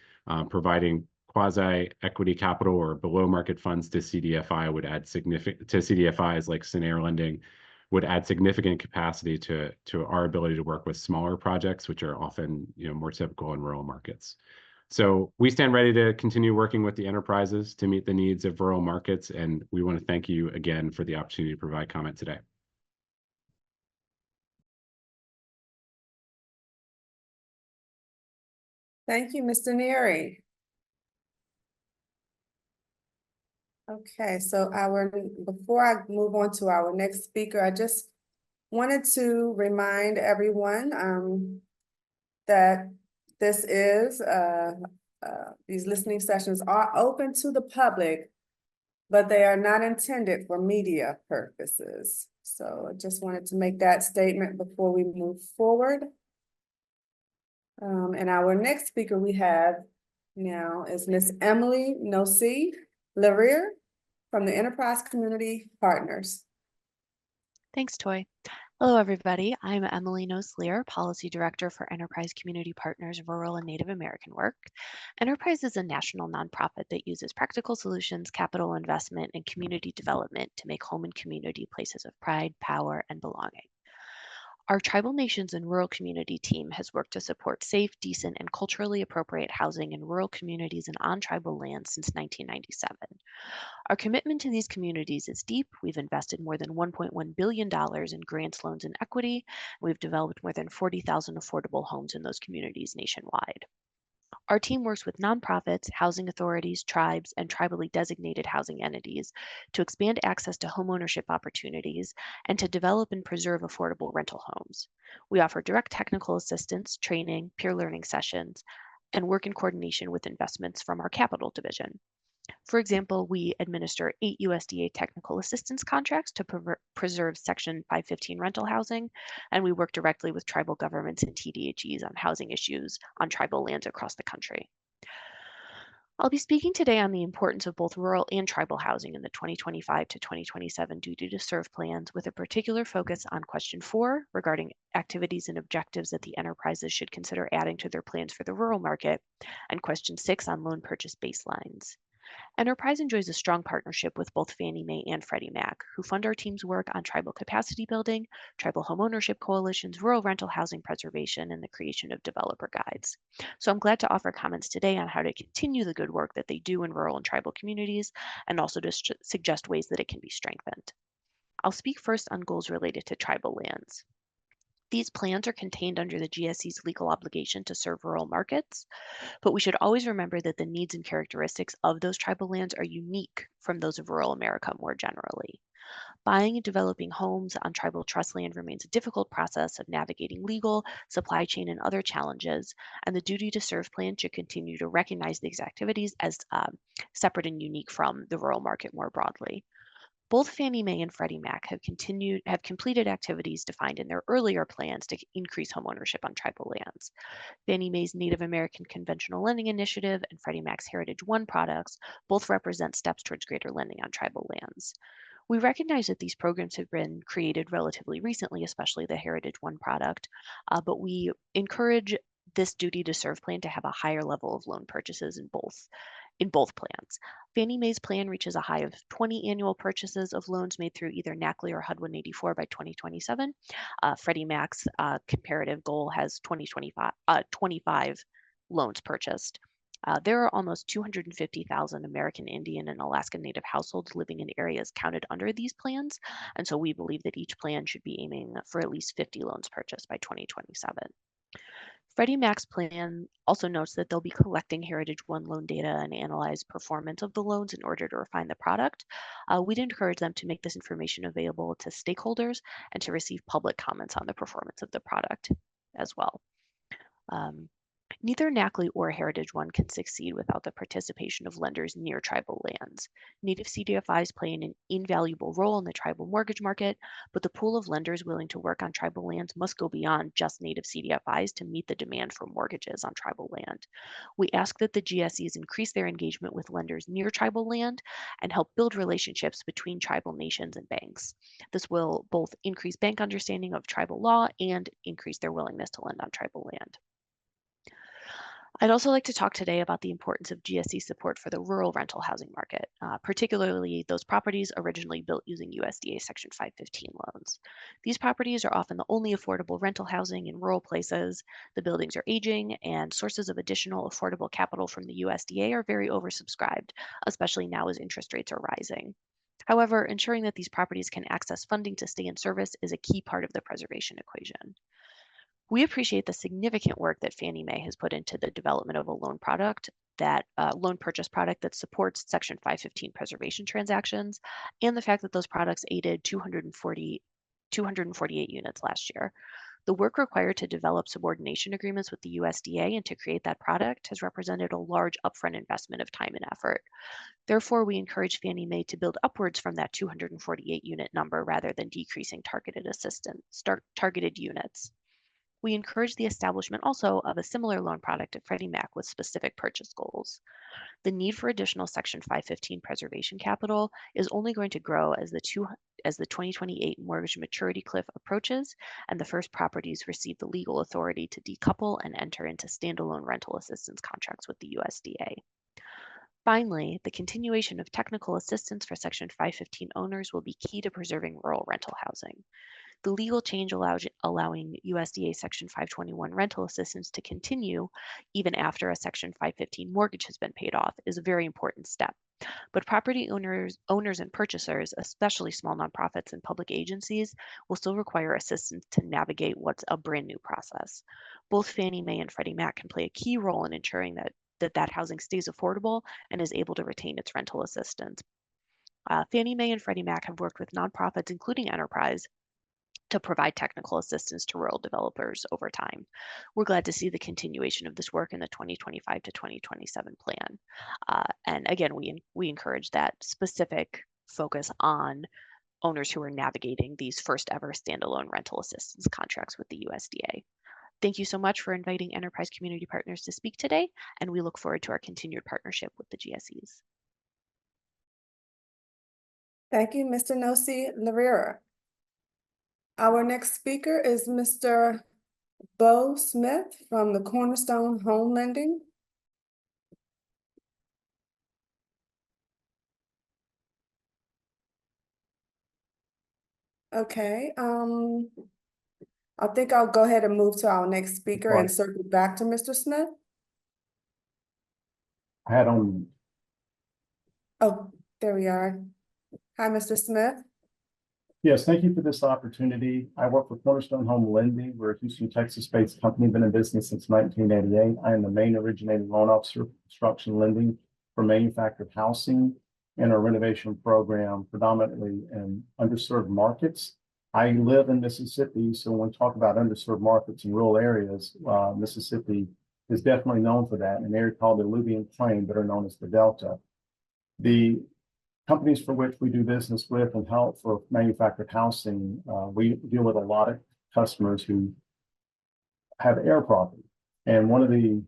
Speaker 12: Providing quasi-equity capital or below market funds to CDFI would add CDFIs like SENER lending would add significant capacity to our ability to work with smaller projects, which are often more typical in rural markets. So we stand ready to continue working with the enterprises to meet the needs of rural markets, and we want to thank you again for the opportunity to provide comment today.
Speaker 1: Thank you, Mr. Neary. Okay, so before I move on to our next speaker, I just wanted to remind everyone that this is these listening sessions are open to the public, but they are not intended for media purposes. So I just wanted to make that statement before we move forward. And our next speaker we have now is Miss Emily Nosey-Lareer from the Enterprise Community Partners.
Speaker 13: Thanks, Toy. Hello, everybody. I'm Emily Nosey-Lareer, Policy Director for Enterprise Community Partners Rural and Native American Work. Enterprise is a national nonprofit that uses practical solutions, capital investment, and community development to make home and community places of pride, power, and belonging. Our Tribal Nations and Rural Community team has worked to support safe, decent, and culturally appropriate housing in rural communities and on tribal lands since 1997. Our commitment to these communities is deep. We've invested more than $1.1 billion in grants, loans, and equity. We've developed more than 40,000 affordable homes in those communities nationwide. Our team works with nonprofits, housing authorities, tribes, and tribally designated housing entities to expand access to homeownership opportunities and to develop and preserve affordable rental homes. We offer direct technical assistance, training, peer learning sessions, and work in coordination with investments from our capital division. For example, we administer 8 USDA technical assistance contracts to preserve Section 515 rental housing, and we work directly with tribal governments and TDHEs on housing issues on tribal lands across the country. I'll be speaking today on the importance of both rural and tribal housing in the 2025 to 2027 Duty to Serve plans, with a particular focus on question 4 regarding activities and objectives that the enterprises should consider adding to their plans for the rural market, and question 6 on loan purchase baselines. Enterprise enjoys a strong partnership with both Fannie Mae and Freddie Mac, who fund our team's work on tribal capacity building, tribal homeownership coalitions, rural rental housing preservation, and the creation of developer guides. So I'm glad to offer comments today on how to continue the good work that they do in rural and tribal communities, and also to suggest ways that it can be strengthened. I'll speak first on goals related to tribal lands. These plans are contained under the GSE's legal obligation to serve rural markets, but we should always remember that the needs and characteristics of those tribal lands are unique from those of rural America more generally. Buying and developing homes on tribal trust land remains a difficult process of navigating legal, supply chain, and other challenges, and the Duty to Serve plan should continue to recognize these activities as separate and unique from the rural market more broadly. Both Fannie Mae and Freddie Mac have completed activities defined in their earlier plans to increase homeownership on tribal lands. Fannie Mae's Native American Conventional Lending Initiative and Freddie Mac's Heritage One products both represent steps towards greater lending on tribal lands. We recognize that these programs have been created relatively recently, especially the Heritage One product, but we encourage this Duty to Serve plan to have a higher level of loan purchases in both plans. Fannie Mae's plan reaches a high of 20 annual purchases of loans made through either NACLI or HUD 184 by 2027. Freddie Mac's comparative goal has 25 loans purchased. There are almost 250,000 American Indian and Alaska Native households living in areas counted under these plans, and so we believe that each plan should be aiming for at least 50 loans purchased by 2027. Freddie Mac's plan also notes that they'll be collecting Heritage One loan data and analyze performance of the loans in order to refine the product. We'd encourage them to make this information available to stakeholders and to receive public comments on the performance of the product as well. Neither NACLI or Heritage One can succeed without the participation of lenders near tribal lands. Native CDFIs play an invaluable role in the tribal mortgage market, but the pool of lenders willing to work on tribal lands must go beyond just Native CDFIs to meet the demand for mortgages on tribal land. We ask that the GSEs increase their engagement with lenders near tribal land and help build relationships between tribal nations and banks. This will both increase bank understanding of tribal law and increase their willingness to lend on tribal land. I'd also like to talk today about the importance of GSE support for the rural rental housing market, particularly those properties originally built using USDA Section 515 loans. These properties are often the only affordable rental housing in rural places. The buildings are aging, and sources of additional affordable capital from the USDA are very oversubscribed, especially now as interest rates are rising. However, ensuring that these properties can access funding to stay in service is a key part of the preservation equation. We appreciate the significant work that Fannie Mae has put into the development of a loan purchase product that supports Section 515 preservation transactions, and the fact that those products aided 248 units last year. The work required to develop subordination agreements with the USDA and to create that product has represented a large upfront investment of time and effort. Therefore, we encourage Fannie Mae to build upwards from that 248 unit number rather than decreasing targeted units. We encourage the establishment also of a similar loan product at Freddie Mac with specific purchase goals. The need for additional Section 515 preservation capital is only going to grow as the 2028 mortgage maturity cliff approaches and the first properties receive the legal authority to decouple and enter into standalone rental assistance contracts with the USDA. Finally, the continuation of technical assistance for Section 515 owners will be key to preserving rural rental housing. The legal change allowing USDA Section 521 rental assistance to continue even after a Section 515 mortgage has been paid off is a very important step. But property owners and purchasers, especially small nonprofits and public agencies, will still require assistance to navigate what's a brand new process. Both Fannie Mae and Freddie Mac can play a key role in ensuring that housing stays affordable and is able to retain its rental assistance. Fannie Mae and Freddie Mac have worked with nonprofits, including Enterprise, to provide technical assistance to rural developers over time. We're glad to see the continuation of this work in the 2025 to 2027 plan. And again, we encourage that specific focus on owners who are navigating these first ever standalone rental assistance contracts with the USDA. Thank you so much for inviting Enterprise Community Partners to speak today, and we look forward to our continued partnership with the GSEs.
Speaker 1: Thank you, Mr. Nosy Larriera. Our next speaker is Mr. Bo Smith from the Cornerstone Home Lending. Okay, I think I'll go ahead and move to our next speaker and circle back to Mr. Smith. Oh, there we are. Hi, Mr. Smith.
Speaker 14: Yes, thank you for this opportunity. I work for Cornerstone Home Lending. We're a Houston, Texas-based company, been in business since 1988. I am the main originating loan officer for construction lending for manufactured housing and our renovation program, predominantly in underserved markets. I live in Mississippi, so when we talk about underserved markets in rural areas, Mississippi is definitely known for that, an area called the Alluvion Plain, that are known as the Delta. The companies for which we do business with and help for manufactured housing, we deal with a lot of customers who have air property. And one of the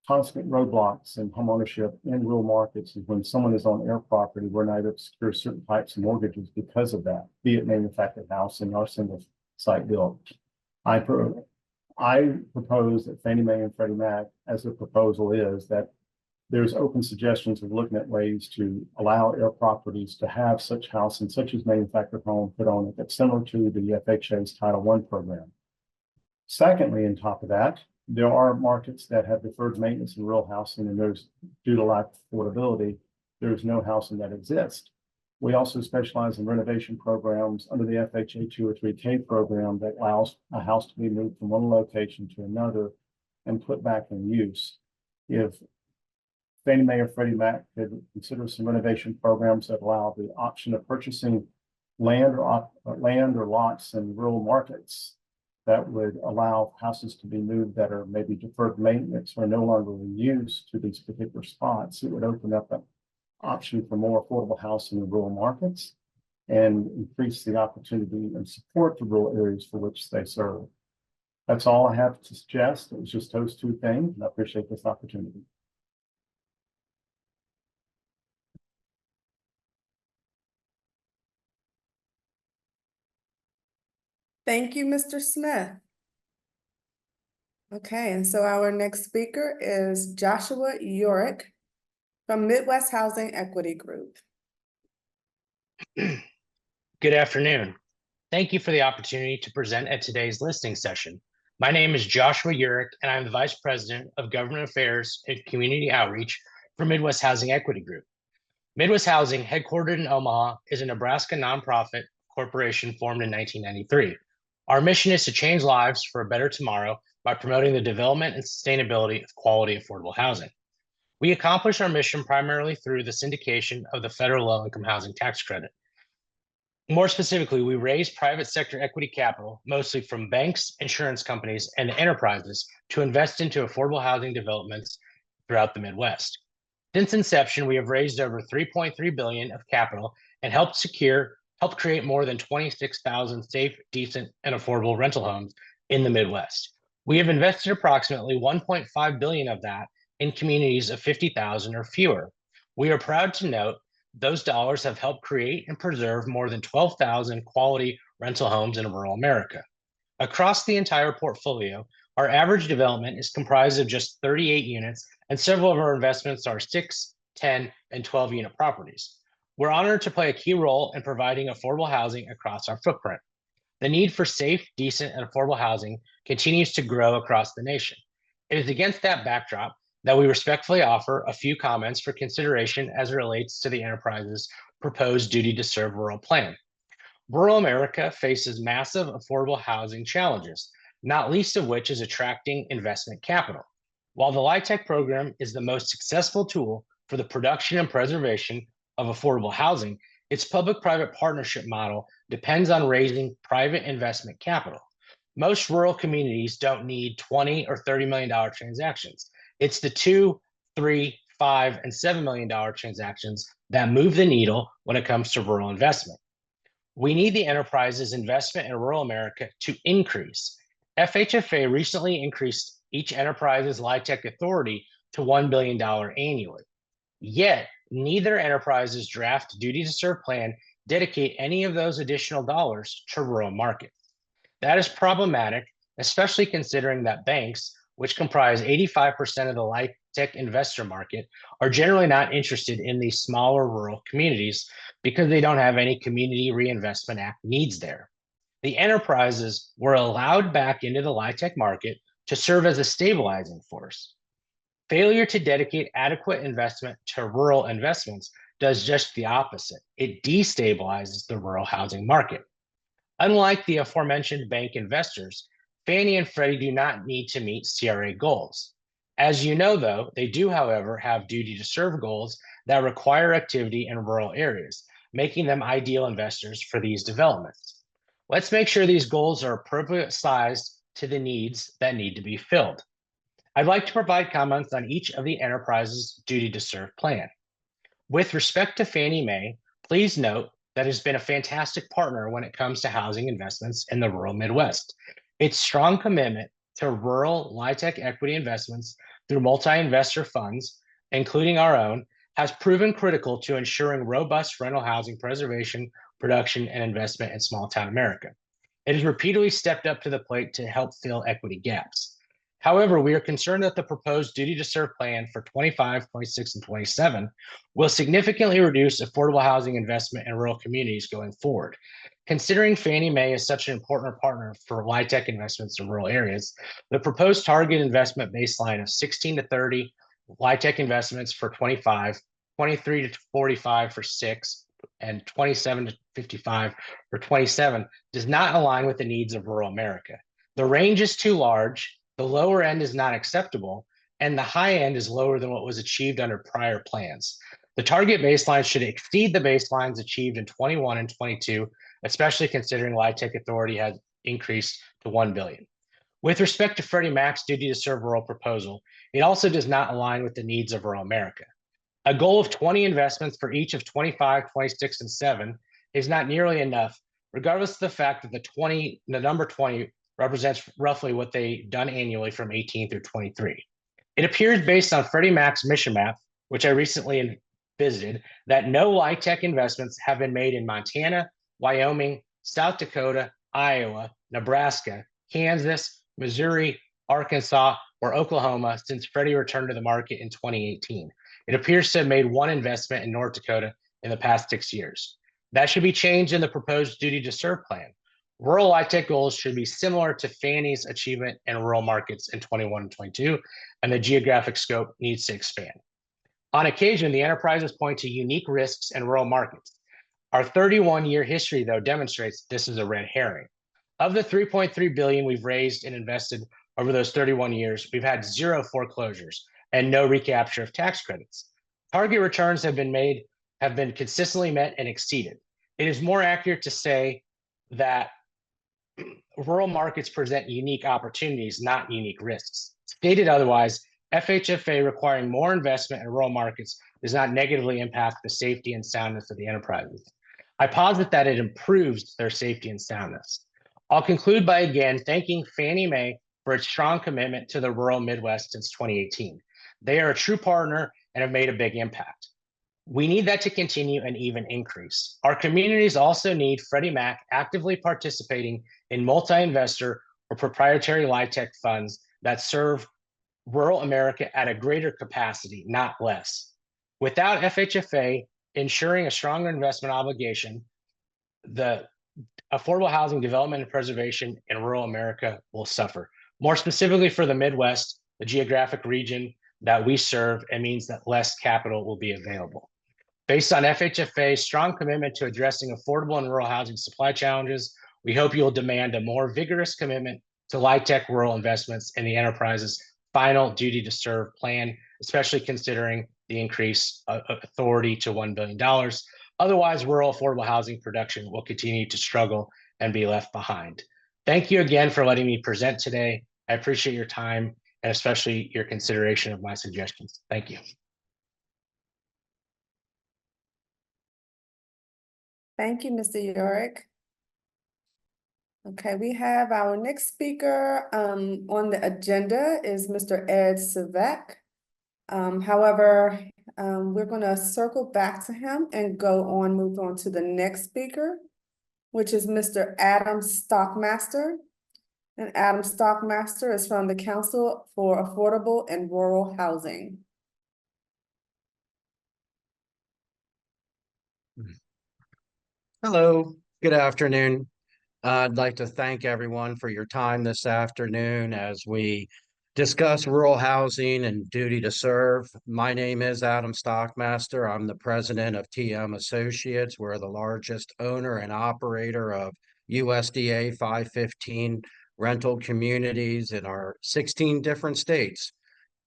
Speaker 14: constant roadblocks in homeownership in rural markets is when someone is on air property, we're not able to secure certain types of mortgages because of that, be it manufactured housing or single site built. I propose that Fannie Mae and Freddie Mac, as the proposal is, that there's open suggestions of looking at ways to allow air properties to have such housing, such as manufactured home, put on it, that's similar to the FHA's Title I program. Secondly, on top of that, There are markets that have deferred maintenance and rural housing, and there's, due to lack of affordability, there's no housing that exists. We also specialize in renovation programs under the FHA 203K program that allows a house to be moved from one location to another and put back in use. If Fannie Mae or Freddie Mac could consider some renovation programs that allow the option of purchasing land or lots in rural markets that would allow houses to be moved that are maybe deferred maintenance or no longer in use to these particular spots, it would open up an option for more affordable housing in rural markets and increase the opportunity and support the rural areas for which they serve. That's all I have to suggest. It was just those two things, and I appreciate this opportunity.
Speaker 1: Thank you, Mr. Smith. Okay, and so our next speaker is Joshua Yorick from Midwest Housing Equity Group.
Speaker 15: Good afternoon. Thank you for the opportunity to present at today's listening session. My name is Joshua Yorick, and I'm the Vice President of Government Affairs and Community Outreach for Midwest Housing Equity Group. Midwest Housing, headquartered in Omaha, is a Nebraska nonprofit corporation formed in 1993. Our mission is to change lives for a better tomorrow by promoting the development and sustainability of quality affordable housing. We accomplish our mission primarily through the syndication of the federal low-income housing tax credit. More specifically, we raise private sector equity capital, mostly from banks, insurance companies, and enterprises, to invest into affordable housing developments throughout the Midwest. Since inception, we have raised over $3.3 billion of capital and helped create more than 26,000 safe, decent, and affordable rental homes in the Midwest. We have invested approximately $1.5 billion of that in communities of 50,000 or fewer. We are proud to note those dollars have helped create and preserve more than 12,000 quality rental homes in rural America. Across the entire portfolio, our average development is comprised of just 38 units, and several of our investments are 6, 10, and 12 unit properties. We're honored to play a key role in providing affordable housing across our footprint. The need for safe, decent, and affordable housing continues to grow across the nation. It is against that backdrop that we respectfully offer a few comments for consideration as it relates to the enterprise's proposed Duty to Serve rural plan. Rural America faces massive affordable housing challenges, not least of which is attracting investment capital. While the LIHTC program is the most successful tool for the production and preservation of affordable housing, its public-private partnership model depends on raising private investment capital. Most rural communities don't need $20 or $30 million transactions. It's the $2, $3, $5, and $7 million transactions that move the needle when it comes to rural investment. We need the enterprise's investment in rural America to increase. FHFA recently increased each enterprise's LIHTC authority to $1 billion annually. Yet, neither enterprise's draft Duty to Serve plan dedicate any of those additional dollars to rural markets. That is problematic, especially considering that banks, which comprise 85% of the LIHTC investor market, are generally not interested in these smaller rural communities because they don't have any Community Reinvestment Act needs there. The enterprises were allowed back into the LIHTC market to serve as a stabilizing force. Failure to dedicate adequate investment to rural investments does just the opposite. It destabilizes the rural housing market. Unlike the aforementioned bank investors, Fannie and Freddie do not need to meet CRA goals. As you know, though, they do, however, have Duty to Serve goals that require activity in rural areas, making them ideal investors for these developments. Let's make sure these goals are appropriate sized to the needs that need to be filled. I'd like to provide comments on each of the enterprise's Duty to Serve plan. With respect to Fannie Mae, please note that it has been a fantastic partner when it comes to housing investments in the rural Midwest. Its strong commitment to rural LIHTC equity investments through multi-investor funds, including our own, has proven critical to ensuring robust rental housing preservation, production, and investment in small-town America. It has repeatedly stepped up to the plate to help fill equity gaps. However, we are concerned that the proposed Duty to Serve plan for 25, 26, and 27 will significantly reduce affordable housing investment in rural communities going forward. Considering Fannie Mae is such an important partner for LIHTC investments in rural areas, the proposed target investment baseline of 16 to 30 LIHTC investments for 25, 23 to 45 for 6, and 27 to 55 for 27 does not align with the needs of rural America. The range is too large, the lower end is not acceptable, and the high end is lower than what was achieved under prior plans. The target baseline should exceed the baselines achieved in 21 and 22, especially considering LIHTC authority has increased to $1 billion. With respect to Freddie Mac's duty to serve rural proposal, it also does not align with the needs of rural America. A goal of 20 investments for each of 25, 26, and 7 is not nearly enough, regardless of the fact that the number 20 represents roughly what they've done annually from 18 through 23. It appears based on Freddie Mac's mission map, which I recently visited, that no LIHTC investments have been made in Montana, Wyoming, South Dakota, Iowa, Nebraska, Kansas, Missouri, Arkansas, or Oklahoma since Freddie returned to the market in 2018. It appears to have made one investment in North Dakota in the past 6 years. That should be changed in the proposed duty to serve plan. Rural LIHTC goals should be similar to Fannie's achievement in rural markets in 21 and 22, and the geographic scope needs to expand. On occasion, the enterprises point to unique risks in rural markets. Our 31-year history, though, demonstrates this is a red herring. Of the $3.3 billion we've raised and invested over those 31 years, we've had 0 foreclosures and no recapture of tax credits. Target returns have been consistently met and exceeded. It is more accurate to say that rural markets present unique opportunities, not unique risks. Stated otherwise, FHFA requiring more investment in rural markets does not negatively impact the safety and soundness of the enterprises. I posit that it improves their safety and soundness. I'll conclude by again thanking Fannie Mae for its strong commitment to the rural Midwest since 2018. They are a true partner and have made a big impact. We need that to continue and even increase. Our communities also need Freddie Mac actively participating in multi-investor or proprietary LIHTC funds that serve rural America at a greater capacity, not less. Without FHFA ensuring a stronger investment obligation, the affordable housing development and preservation in rural America will suffer. More specifically for the Midwest, the geographic region that we serve, it means that less capital will be available. Based on FHFA's strong commitment to addressing affordable and rural housing supply challenges, we hope you'll demand a more vigorous commitment to LIHTC rural investments in the enterprise's final duty to serve plan, especially considering the increase of authority to $1 billion. Otherwise, rural affordable housing production will continue to struggle and be left behind. Thank you again for letting me present today. I appreciate your time and especially your consideration of my suggestions. Thank you.
Speaker 1: Thank you, Mr. Yorick. Okay, we have our next speaker on the agenda is Mr. Ed Savek. However, we're going to circle back to him and move on to the next speaker, which is Mr. Adam Stockmaster. And Adam Stockmaster is from the Council for Affordable and Rural Housing.
Speaker 16: Hello, good afternoon. I'd like to thank everyone for your time this afternoon as we discuss rural housing and duty to serve. My name is Adam Stockmaster. I'm the president of TM Associates. We're the largest owner and operator of USDA 515 rental communities in our 16 different states.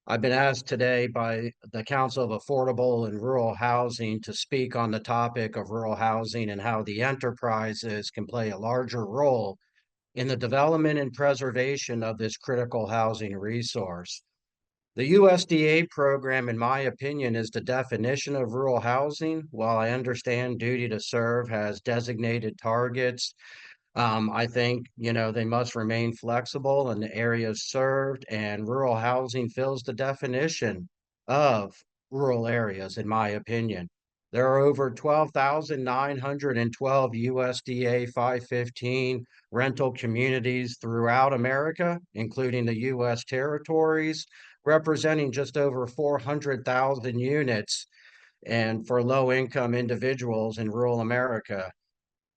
Speaker 16: I've been asked today by the Council of Affordable and Rural Housing to speak on the topic of rural housing and how the enterprises can play a larger role in the development and preservation of this critical housing resource. The USDA program, in my opinion, is the definition of rural housing. While I understand duty to serve has designated targets, I think, they must remain flexible in the areas served, and rural housing fills the definition of rural areas, in my opinion. There are over 12,912 USDA 515 rental communities throughout America, including the U.S. territories, representing just over 400,000 units and for low-income individuals in rural America.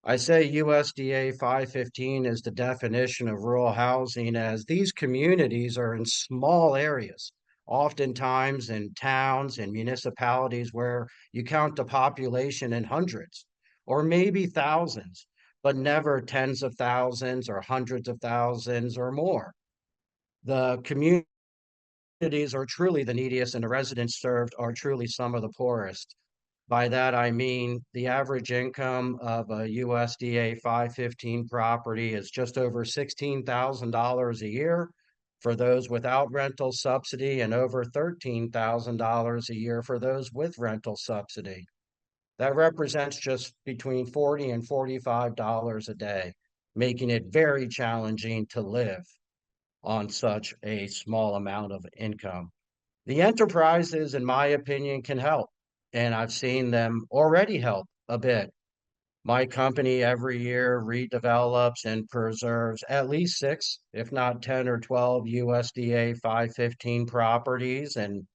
Speaker 16: I say USDA 515 is the definition of rural housing, as these communities are in small areas, oftentimes in towns and municipalities where you count the population in hundreds or maybe thousands, but never tens of thousands or hundreds of thousands or more. The communities are truly the neediest, and the residents served are truly some of the poorest. By that, I mean the average income of a USDA 515 property is just over $16,000 a year for those without rental subsidy, and over $13,000 a year for those with rental subsidy. That represents just between $40 and $45 a day, making it very challenging to live on such a small amount of income. The enterprises, in my opinion, can help, and I've seen them already help a bit. My company every year redevelops and preserves at least 6, if not 10 or 12 USDA 515 properties. And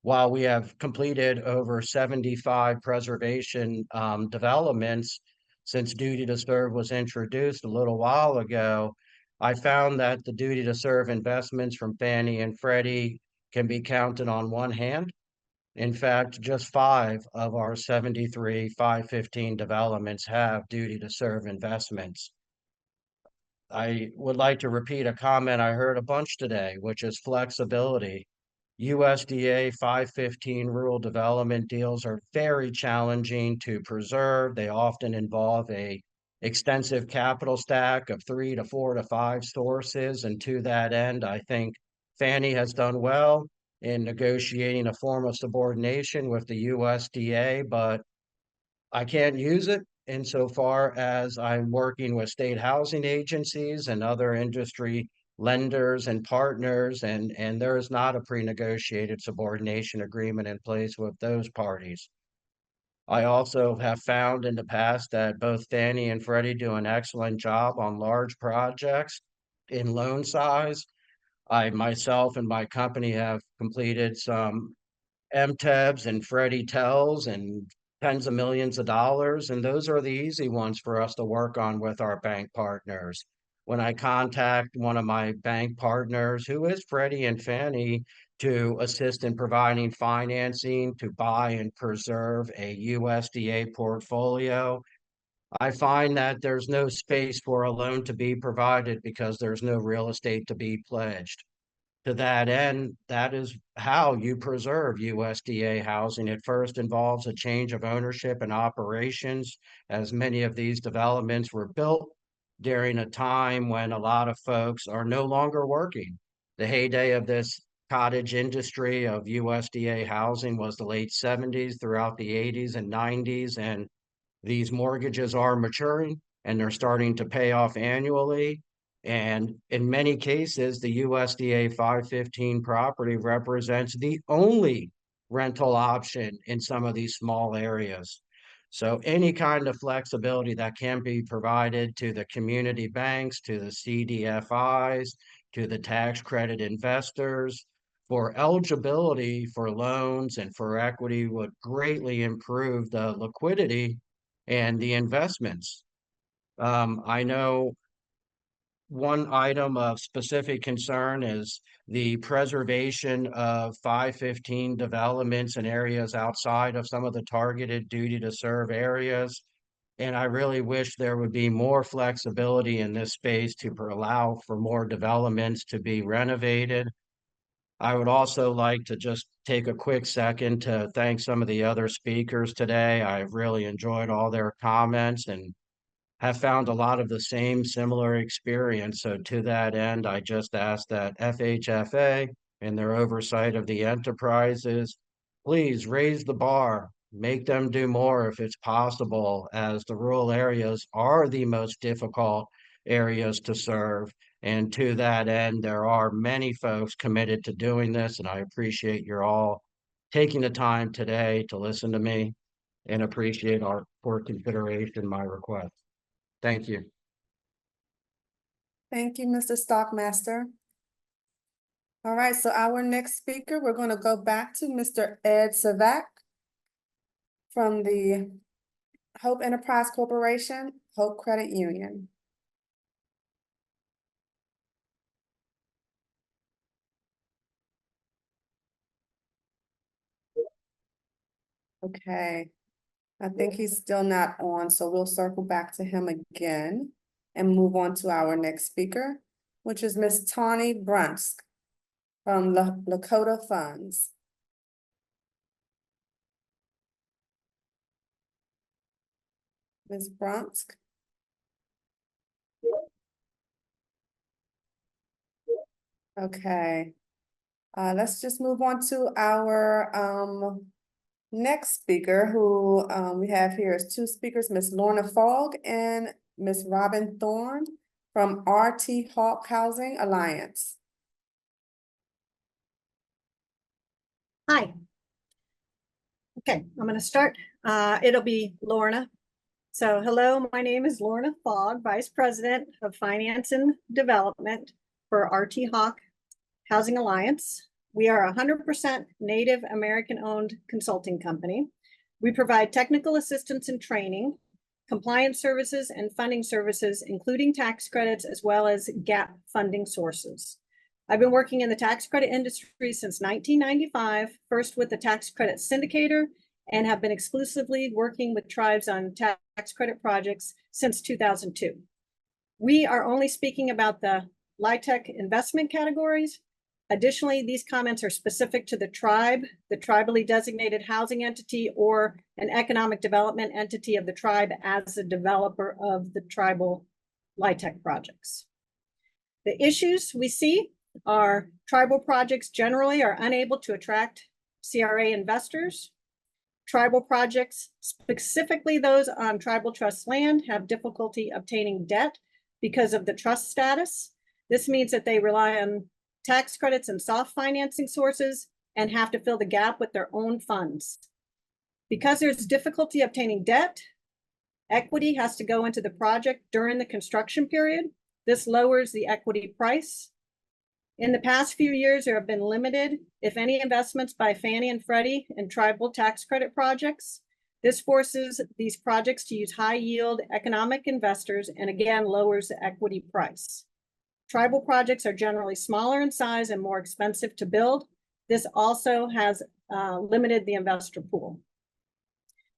Speaker 16: while we have completed over 75 preservation developments since Duty to Serve was introduced a little while ago, I found that the Duty to Serve investments from Fannie and Freddie can be counted on one hand. In fact, just 5 of our 73 515 developments have Duty to Serve investments. I would like to repeat a comment I heard a bunch today, which is flexibility. USDA 515 rural development deals are very challenging to preserve. They often involve a extensive capital stack of 3 to 4 to 5 sources. And to that end, I think Fannie has done well in negotiating a form of subordination with the USDA, but I can't use it insofar as I'm working with state housing agencies and other industry lenders and partners, and there is not a pre-negotiated subordination agreement in place with those parties. I also have found in the past that both Fannie and Freddie do an excellent job on large projects in loan size. I myself and my company have completed some MTEBs and Freddie Tells and tens of millions of dollars, and those are the easy ones for us to work on with our bank partners. When I contact one of my bank partners, who is Freddie and Fannie, to assist in providing financing to buy and preserve a USDA portfolio, I find that there's no space for a loan to be provided because there's no real estate to be pledged. To that end, that is how you preserve USDA housing. It first involves a change of ownership and operations, as many of these developments were built during a time when a lot of folks are no longer working. The heyday of this cottage industry of USDA housing was the late 70s throughout the 80s and 90s, and these mortgages are maturing and they're starting to pay off annually. And in many cases, the USDA 515 property represents the only rental option in some of these small areas. So any kind of flexibility that can be provided to the community banks, to the CDFIs, to the tax credit investors for eligibility for loans and for equity would greatly improve the liquidity and the investments. I know one item of specific concern is the preservation of 515 developments in areas outside of some of the targeted duty to serve areas. And I really wish there would be more flexibility in this space to allow for more developments to be renovated. I would also like to just take a quick second to thank some of the other speakers today. I've really enjoyed all their comments and have found a lot of the same similar experience. So to that end, I just ask that FHFA and their oversight of the enterprises, please raise the bar, make them do more if it's possible, as the rural areas are the most difficult areas to serve. And to that end, there are many folks committed to doing this, and I appreciate you're all taking the time today to listen to me and appreciate for consideration my request. Thank you.
Speaker 1: Thank you, Mr. Stockmaster. All right, so our next speaker, we're going to go back to Mr. Ed Savak from the Hope Enterprise Corporation. Hope Credit Union. Okay, I think he's still not on, so we'll circle back to him again and move on to our next speaker, which is Ms. Tawny Brunsk from Lakota Funds. Ms. Brunsk? Okay, let's just move on to our next speaker who we have here is two speakers, Ms. Lorna Fogg and Ms. Robin Thorne from RT Hawk Housing Alliance.
Speaker 17: Hi. Okay, I'm going to start. It'll be Lorna. So hello, my name is Lorna Fogg, Vice President of Finance and Development for RT Hawk Housing Alliance. We are a 100% Native American-owned consulting company. We provide technical assistance and training, compliance services, and funding services, including tax credits, as well as gap funding sources. I've been working in the tax credit industry since 1995, first with the tax credit syndicator, and have been exclusively working with tribes on tax credit projects since 2002. We are only speaking about the LIHTC investment categories. Additionally, these comments are specific to the tribe, the tribally designated housing entity, or an economic development entity of the tribe as a developer of the tribal LIHTC projects. The issues we see are tribal projects generally are unable to attract CRA investors. Tribal projects, specifically those on tribal trust land, have difficulty obtaining debt because of the trust status. This means that they rely on tax credits and soft financing sources and have to fill the gap with their own funds. Because there's difficulty obtaining debt, equity has to go into the project during the construction period. This lowers the equity price. In the past few years, there have been limited, if any, investments by Fannie and Freddie in tribal tax credit projects. This forces these projects to use high yield economic investors and again lowers the equity price. Tribal projects are generally smaller in size and more expensive to build. This also has limited the investor pool.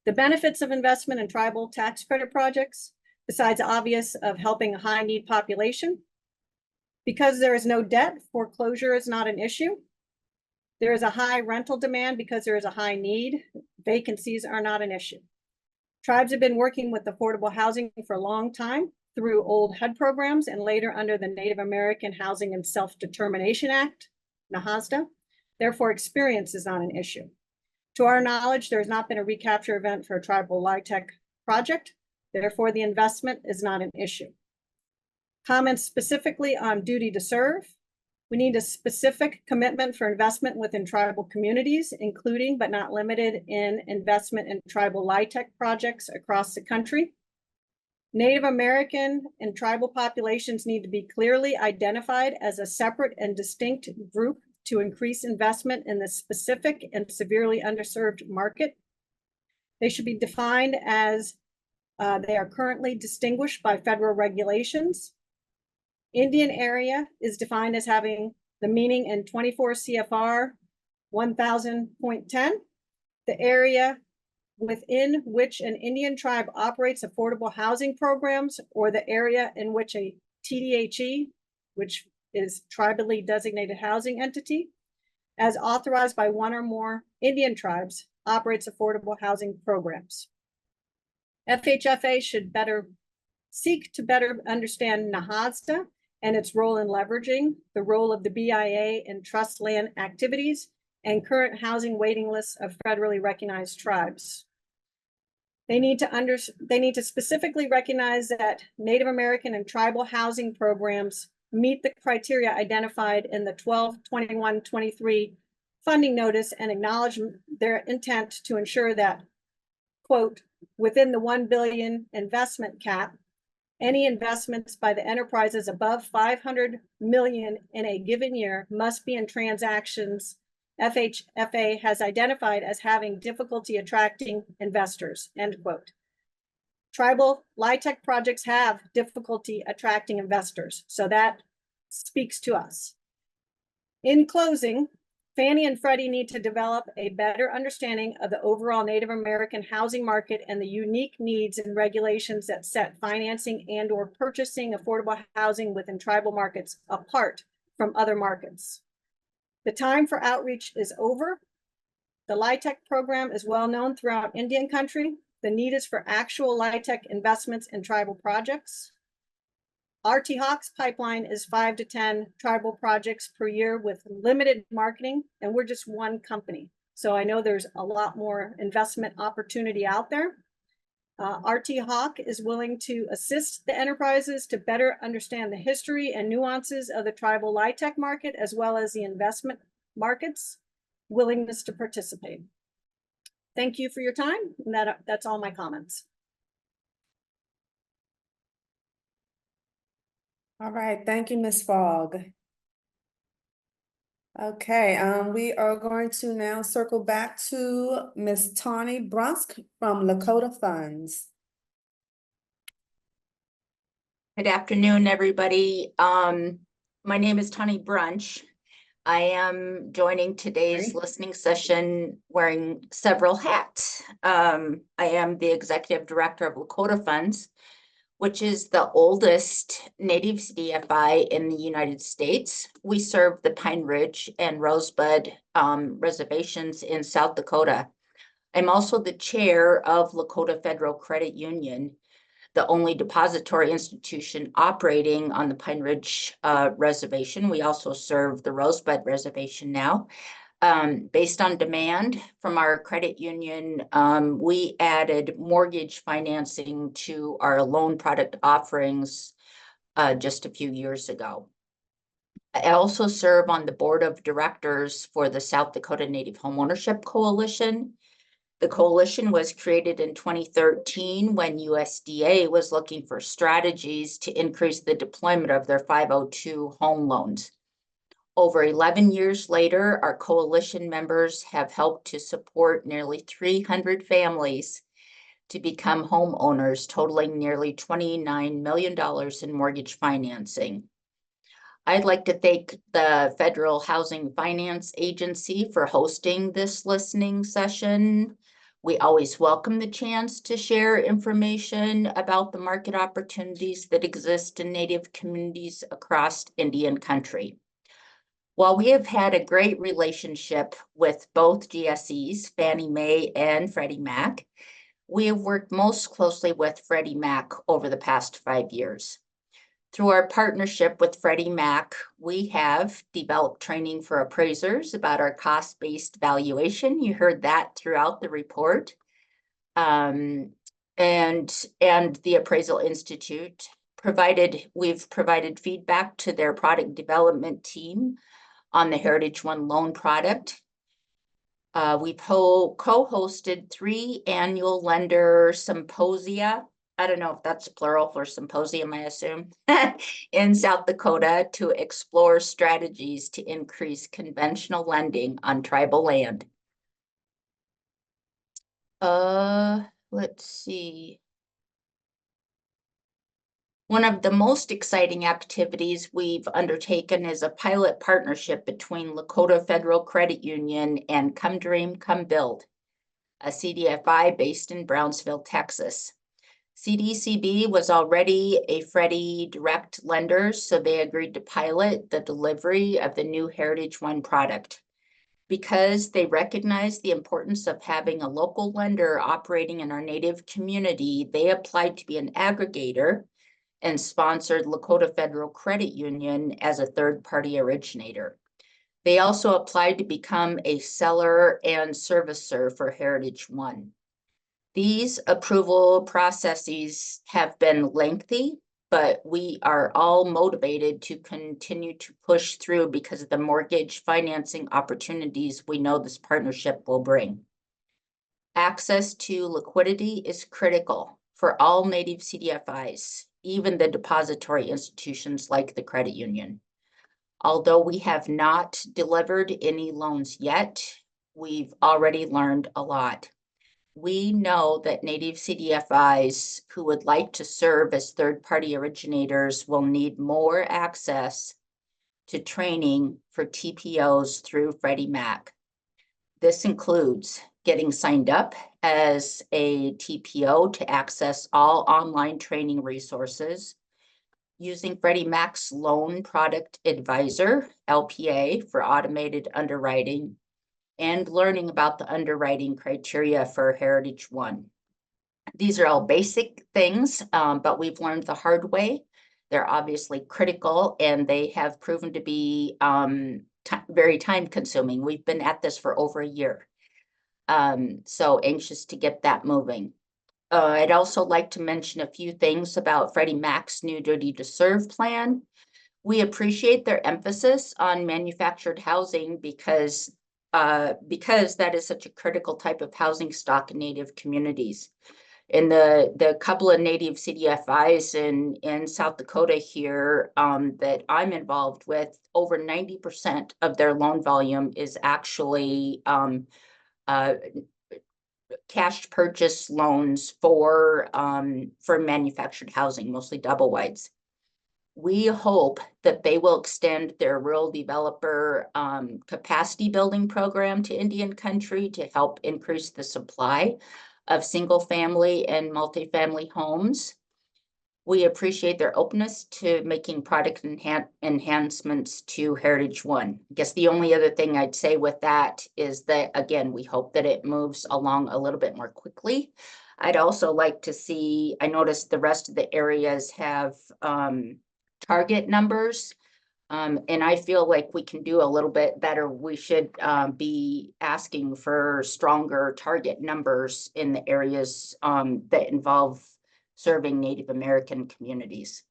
Speaker 17: The benefits of investment in tribal tax credit projects, besides obvious of helping a high need population, because there is no debt, foreclosure is not an issue. There is a high rental demand because there is a high need. Vacancies are not an issue. Tribes have been working with affordable housing for a long time through old HUD programs and later under the Native American Housing and Self-Determination Act, NAHASDA. Therefore, experience is not an issue. To our knowledge, there has not been a recapture event for a tribal LIHTC project. Therefore, the investment is not an issue. Comments specifically on duty to serve. We need a specific commitment for investment within tribal communities, including but not limited in investment in tribal LIHTC projects across the country. Native American and tribal populations need to be clearly identified as a separate and distinct group to increase investment in the specific and severely underserved market. They should be defined as they are currently distinguished by federal regulations. Indian area is defined as having the meaning in 24 CFR 1000.10. The area within which an Indian tribe operates affordable housing programs, or the area in which a TDHE, which is tribally designated housing entity, as authorized by one or more Indian tribes, operates affordable housing programs. FHFA should seek to better understand NAHASDA and its role in leveraging the role of the BIA in trust land activities and current housing waiting lists of federally recognized tribes. They need to specifically recognize that Native American and tribal housing programs meet the criteria identified in the 12/21/23 funding notice and acknowledge their intent to ensure that, quote, within the $1 billion investment cap, any investments by the enterprises above $500 million in a given year must be in transactions FHFA has identified as having difficulty attracting investors, end quote. tribal LIHTC projects have difficulty attracting investors, so that speaks to us. In closing, Fannie and Freddie need to develop a better understanding of the overall Native American housing market and the unique needs and regulations that set financing and/or purchasing affordable housing within tribal markets apart from other markets. The time for outreach is over. The LIHTC program is well known throughout Indian country. The need is for actual LIHTC investments in tribal projects. RT Hawk's pipeline is 5 to 10 tribal projects per year with limited marketing, and we're just one company. So I know there's a lot more investment opportunity out there. RT Hawk is willing to assist the enterprises to better understand the history and nuances of the tribal LIHTC market, as well as the investment markets, willingness to participate. Thank you for your time. And that's all my comments.
Speaker 1: All right, thank you, Ms. Fogg. Okay, we are going to now circle back to Ms. Tawny Brusk from Lakota Funds.
Speaker 18: Good afternoon, everybody. My name is Tawny Brunch. I am joining today's listening session wearing several hats. I am the executive director of Lakota Funds, which is the oldest Native CDFI in the United States. We serve the Pine Ridge and Rosebud reservations in South Dakota. I'm also the chair of Lakota Federal Credit Union, the only depository institution operating on the Pine Ridge reservation. We also serve the Rosebud reservation now. Based on demand from our credit union, we added mortgage financing to our loan product offerings just a few years ago. I also serve on the board of directors for the South Dakota Native Homeownership Coalition. The coalition was created in 2013 when USDA was looking for strategies to increase the deployment of their 502 home loans. Over 11 years later, our coalition members have helped to support nearly 300 families to become homeowners, totaling nearly $29 million in mortgage financing. I'd like to thank the Federal Housing Finance Agency for hosting this listening session. We always welcome the chance to share information about the market opportunities that exist in Native communities across Indian country. While we have had a great relationship with both GSEs, Fannie Mae and Freddie Mac, we have worked most closely with Freddie Mac over the past 5 years. Through our partnership with Freddie Mac, we have developed training for appraisers about our cost-based valuation. You heard that throughout the report. And the Appraisal Institute we've provided feedback to their product development team on the Heritage One loan product. We co-hosted 3 annual lender symposia. I don't know if that's plural for symposium, I assume, in South Dakota to explore strategies to increase conventional lending on tribal land. Let's see. One of the most exciting activities we've undertaken is a pilot partnership between Lakota Federal Credit Union and Come Dream, Come Build, a CDFI based in Brownsville, Texas. CDCB was already a Freddie direct lender, so they agreed to pilot the delivery of the new Heritage One product. Because they recognize the importance of having a local lender operating in our Native community, they applied to be an aggregator and sponsored Lakota Federal Credit Union as a third-party originator. They also applied to become a seller and servicer for Heritage One. These approval processes have been lengthy, but we are all motivated to continue to push through because of the mortgage financing opportunities we know this partnership will bring. Access to liquidity is critical for all Native CDFIs, even the depository institutions like the credit union. Although we have not delivered any loans yet, we've already learned a lot. we know that Native CDFIs who would like to serve as third-party originators will need more access to training for TPOs through Freddie Mac. This includes getting signed up as a TPO to access all online training resources, using Freddie Mac's Loan Product Advisor, LPA, for automated underwriting, and learning about the underwriting criteria for Heritage One. These are all basic things, but we've learned the hard way. They're obviously critical, and they have proven to be very time consuming. We've been at this for over a year. So anxious to get that moving. I'd also like to mention a few things about Freddie Mac's new Duty to Serve plan. We appreciate their emphasis on manufactured housing because that is such a critical type of housing stock in Native communities. In the couple of Native CDFIs in South Dakota here that I'm involved with, over 90% of their loan volume is actually cash purchase loans for manufactured housing, mostly double wides. We hope that they will extend their rural developer capacity building program to Indian country to help increase the supply of single family and multifamily homes. We appreciate their openness to making product enhancements to Heritage One. I guess the only other thing I'd say with that is that, again, we hope that it moves along a little bit more quickly. I'd also like to see, I noticed the rest of the areas have target numbers, and I feel like we can do a little bit better. We should be asking for stronger target numbers in the areas that involve serving Native American communities.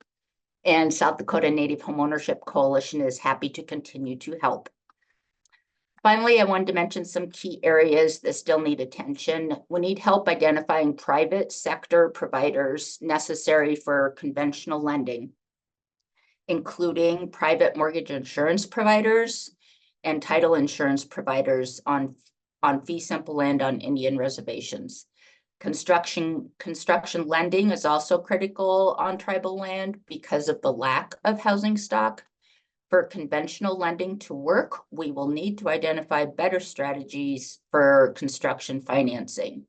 Speaker 18: And South Dakota Native Homeownership Coalition is happy to continue to help. Finally, I wanted to mention some key areas that still need attention. We need help identifying private sector providers necessary for conventional lending, including private mortgage insurance providers and title insurance providers on fee simple land on Indian reservations. Construction lending is also critical on tribal land because of the lack of housing stock. For conventional lending to work, we will need to identify better strategies for construction financing.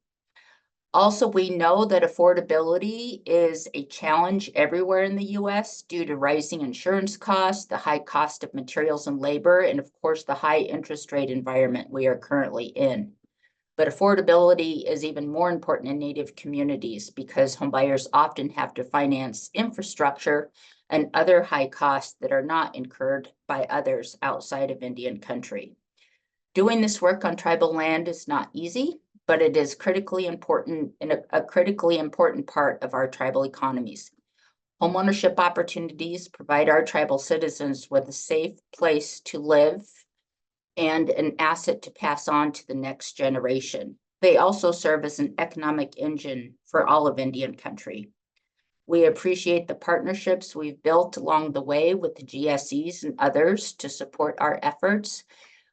Speaker 18: Also, we know that affordability is a challenge everywhere in the US due to rising insurance costs, the high cost of materials and labor, and of course, the high interest rate environment we are currently in. But affordability is even more important in Native communities because homebuyers often have to finance infrastructure and other high costs that are not incurred by others outside of Indian country. Doing this work on tribal land is not easy, but it is critically important and a critically important part of our tribal economies. Homeownership opportunities provide our tribal citizens with a safe place to live and an asset to pass on to the next generation. They also serve as an economic engine for all of Indian country. We appreciate the partnerships we've built along the way with the GSEs and others to support our efforts.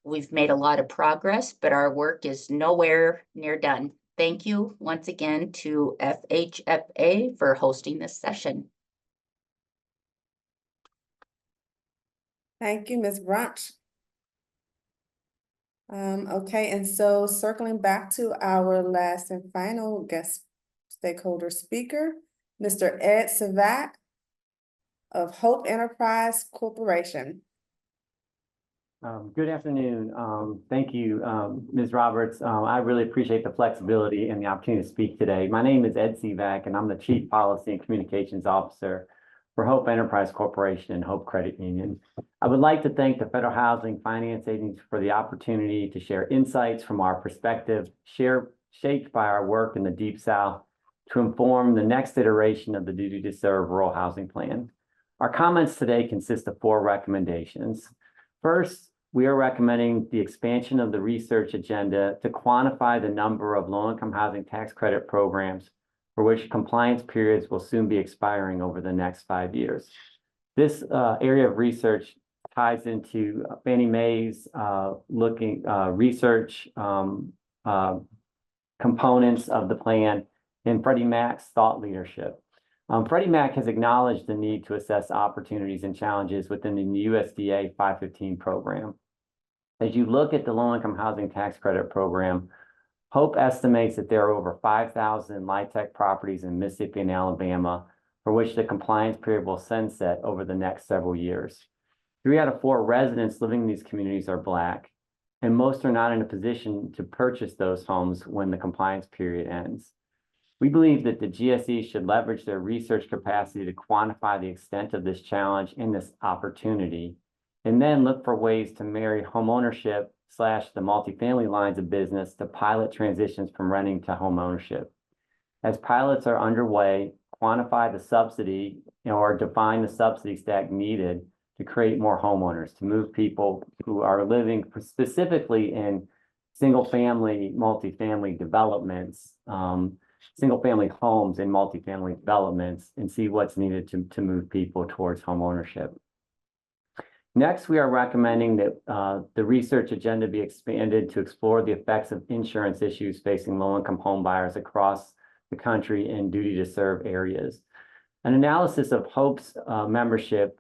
Speaker 18: We've made a lot of progress, but our work is nowhere near done. Thank you once again to FHFA for hosting this session.
Speaker 1: Thank you, Ms. Brunch. Okay, and so circling back to our last and final guest stakeholder speaker, Mr. Ed Savat of Hope Enterprise Corporation.
Speaker 19: Good afternoon. Thank you, Ms. Roberts. I really appreciate the flexibility and the opportunity to speak today. My name is Ed Sivak, and I'm the Chief Policy and Communications Officer for Hope Enterprise Corporation and Hope Credit Union. I would like to thank the Federal Housing Finance Agency for the opportunity to share insights from our perspective, shaped by our work in the Deep South, to inform the next iteration of the Duty to Serve Rural Housing Plan. Our comments today consist of 4 recommendations. First, we are recommending the expansion of the research agenda to quantify the number of low-income housing tax credit programs for which compliance periods will soon be expiring over the next 5 years. This area of research ties into Fannie Mae's research components of the plan and Freddie Mac's thought leadership. Freddie Mac has acknowledged the need to assess opportunities and challenges within the USDA 515 program. As you look at the low-income housing tax credit program, Hope estimates that there are over 5,000 LIHTC properties in Mississippi and Alabama for which the compliance period will sunset over the next several years. 3 out of 4 residents living in these communities are Black, and most are not in a position to purchase those homes when the compliance period ends. We believe that the GSE should leverage their research capacity to quantify the extent of this challenge and this opportunity, and then look for ways to marry homeownership / the multifamily lines of business to pilot transitions from renting to homeownership. As pilots are underway, quantify the subsidy or define the subsidy stack needed to create more homeowners, to move people who are living specifically in single-family, multifamily developments, single-family homes in multifamily developments, and see what's needed to move people towards homeownership. Next, we are recommending that the research agenda be expanded to explore the effects of insurance issues facing low-income home buyers across the country in duty to serve areas. An analysis of Hope's membership,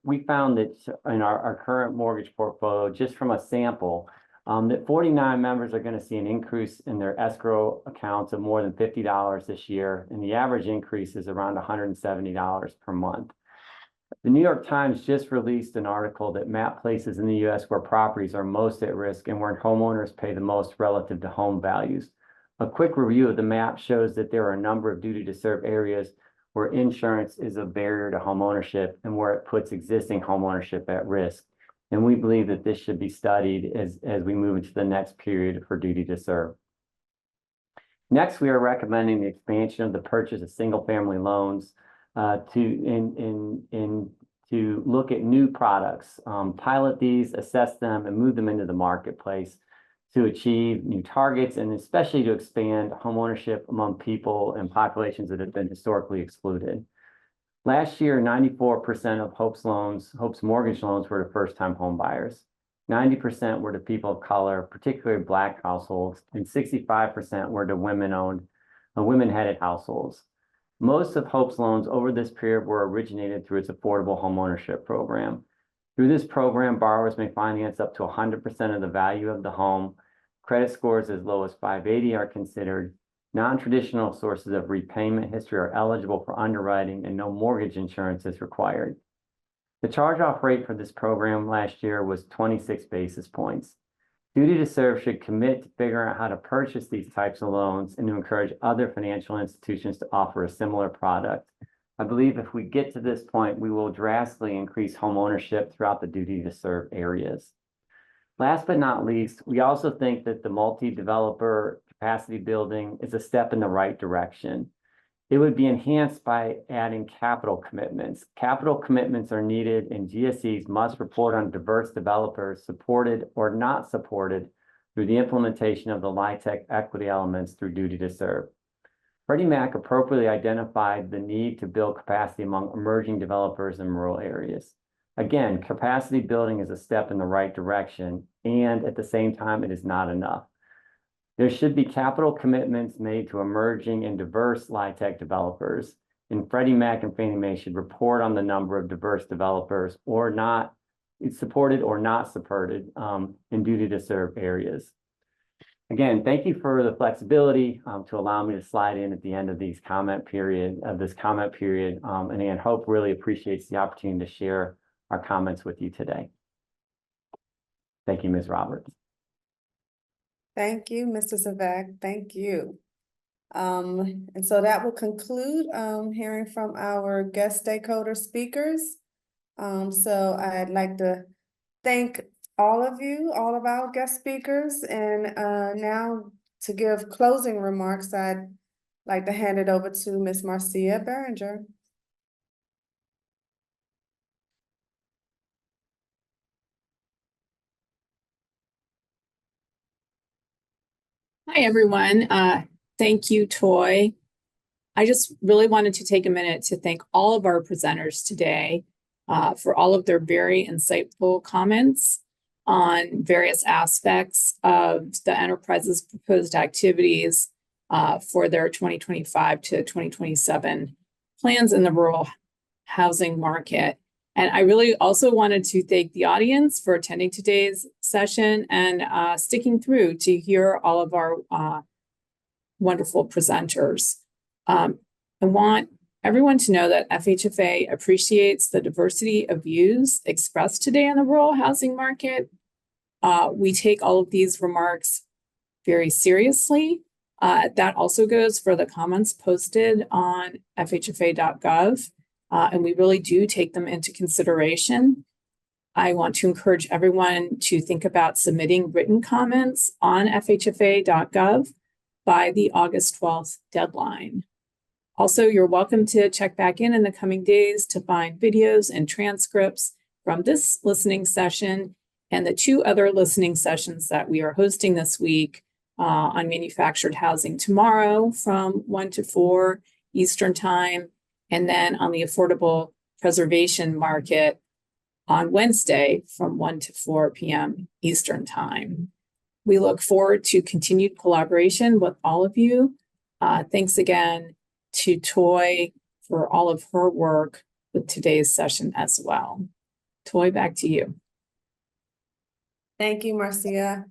Speaker 19: we found that in our current mortgage portfolio, just from a sample, that 49 members are going to see an increase in their escrow accounts of more than $50 this year, and the average increase is around $170 per month. The New York Times just released an article that mapped places in the U.S. where properties are most at risk and where homeowners pay the most relative to home values. A quick review of the map shows that there are a number of duty to serve areas where insurance is a barrier to homeownership and where it puts existing homeownership at risk. And we believe that this should be studied as we move into the next period for duty to serve. Next, we are recommending the expansion of the purchase of single-family loans to look at new products, pilot these, assess them, and move them into the marketplace to achieve new targets, and especially to expand homeownership among people and populations that have been historically excluded. Last year, 94% of Hope's mortgage loans were to first-time home buyers. 90% were to people of color, particularly Black households, and 65% were to women-headed households. Most of Hope's loans over this period were originated through its affordable homeownership program. Through this program, borrowers may finance up to 100% of the value of the home. Credit scores as low as 580 are considered. Non-traditional sources of repayment history are eligible for underwriting, and no mortgage insurance is required. The charge-off rate for this program last year was 26 basis points. Duty to Serve should commit to figuring out how to purchase these types of loans and to encourage other financial institutions to offer a similar product. I believe if we get to this point, we will drastically increase home ownership throughout the duty to serve areas. Last but not least, we also think that the multi-developer capacity building is a step in the right direction. It would be enhanced by adding capital commitments. Capital commitments are needed, and GSEs must report on diverse developers supported or not supported through the implementation of the LIHTC equity elements through duty to serve. Freddie Mac appropriately identified the need to build capacity among emerging developers in rural areas. Again, capacity building is a step in the right direction, and at the same time, it is not enough. There should be capital commitments made to emerging and diverse LIHTC developers, and Freddie Mac and Fannie Mae should report on the number of diverse developers or not supported or not supported in duty to serve areas. Again, thank you for the flexibility to allow me to slide in at the end of this comment period. And again, Hope really appreciates the opportunity to share our comments with you today. Thank you, Ms. Roberts.
Speaker 1: Thank you, Mr. Savak. Thank you. And so that will conclude hearing from our guest stakeholder speakers. So I'd like to thank all of you, all of our guest speakers, and now to give closing remarks, I'd like to hand it over to Ms. Marcia Behringer.
Speaker 2: Hi, everyone. Thank you, Toy. I just really wanted to take a minute to thank all of our presenters today for all of their very insightful comments. on various aspects of the enterprise's proposed activities for their 2025 to 2027 plans in the rural housing market. And I really also wanted to thank the audience for attending today's session and sticking through to hear all of our wonderful presenters. I want everyone to know that FHFA appreciates the diversity of views expressed today in the rural housing market. We take all of these remarks very seriously. That also goes for the comments posted on FHFA.gov, and we really do take them into consideration. I want to encourage everyone to think about submitting written comments on FHFA.gov by the August 12th deadline. Also, you're welcome to check back in the coming days to find videos and transcripts from this listening session and the 2 other listening sessions that we are hosting this week on manufactured housing tomorrow from 1 to 4 Eastern Time, and then on the affordable preservation market on Wednesday from 1 to 4 p.m. Eastern Time. We look forward to continued collaboration with all of you. Thanks again to Toy for all of her work with today's session as well. Toy, back to you.
Speaker 1: Thank you, Marcia.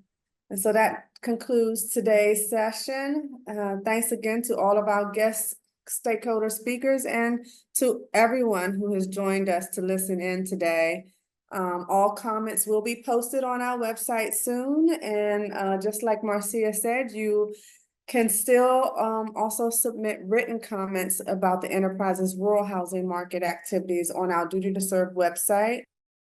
Speaker 1: And so that concludes today's session. Thanks again to all of our guest stakeholder speakers and to everyone who has joined us to listen in today. All comments will be posted on our website soon. And just like Marcia said, you can still also submit written comments about the enterprise's rural housing market activities on our Duty to Serve website.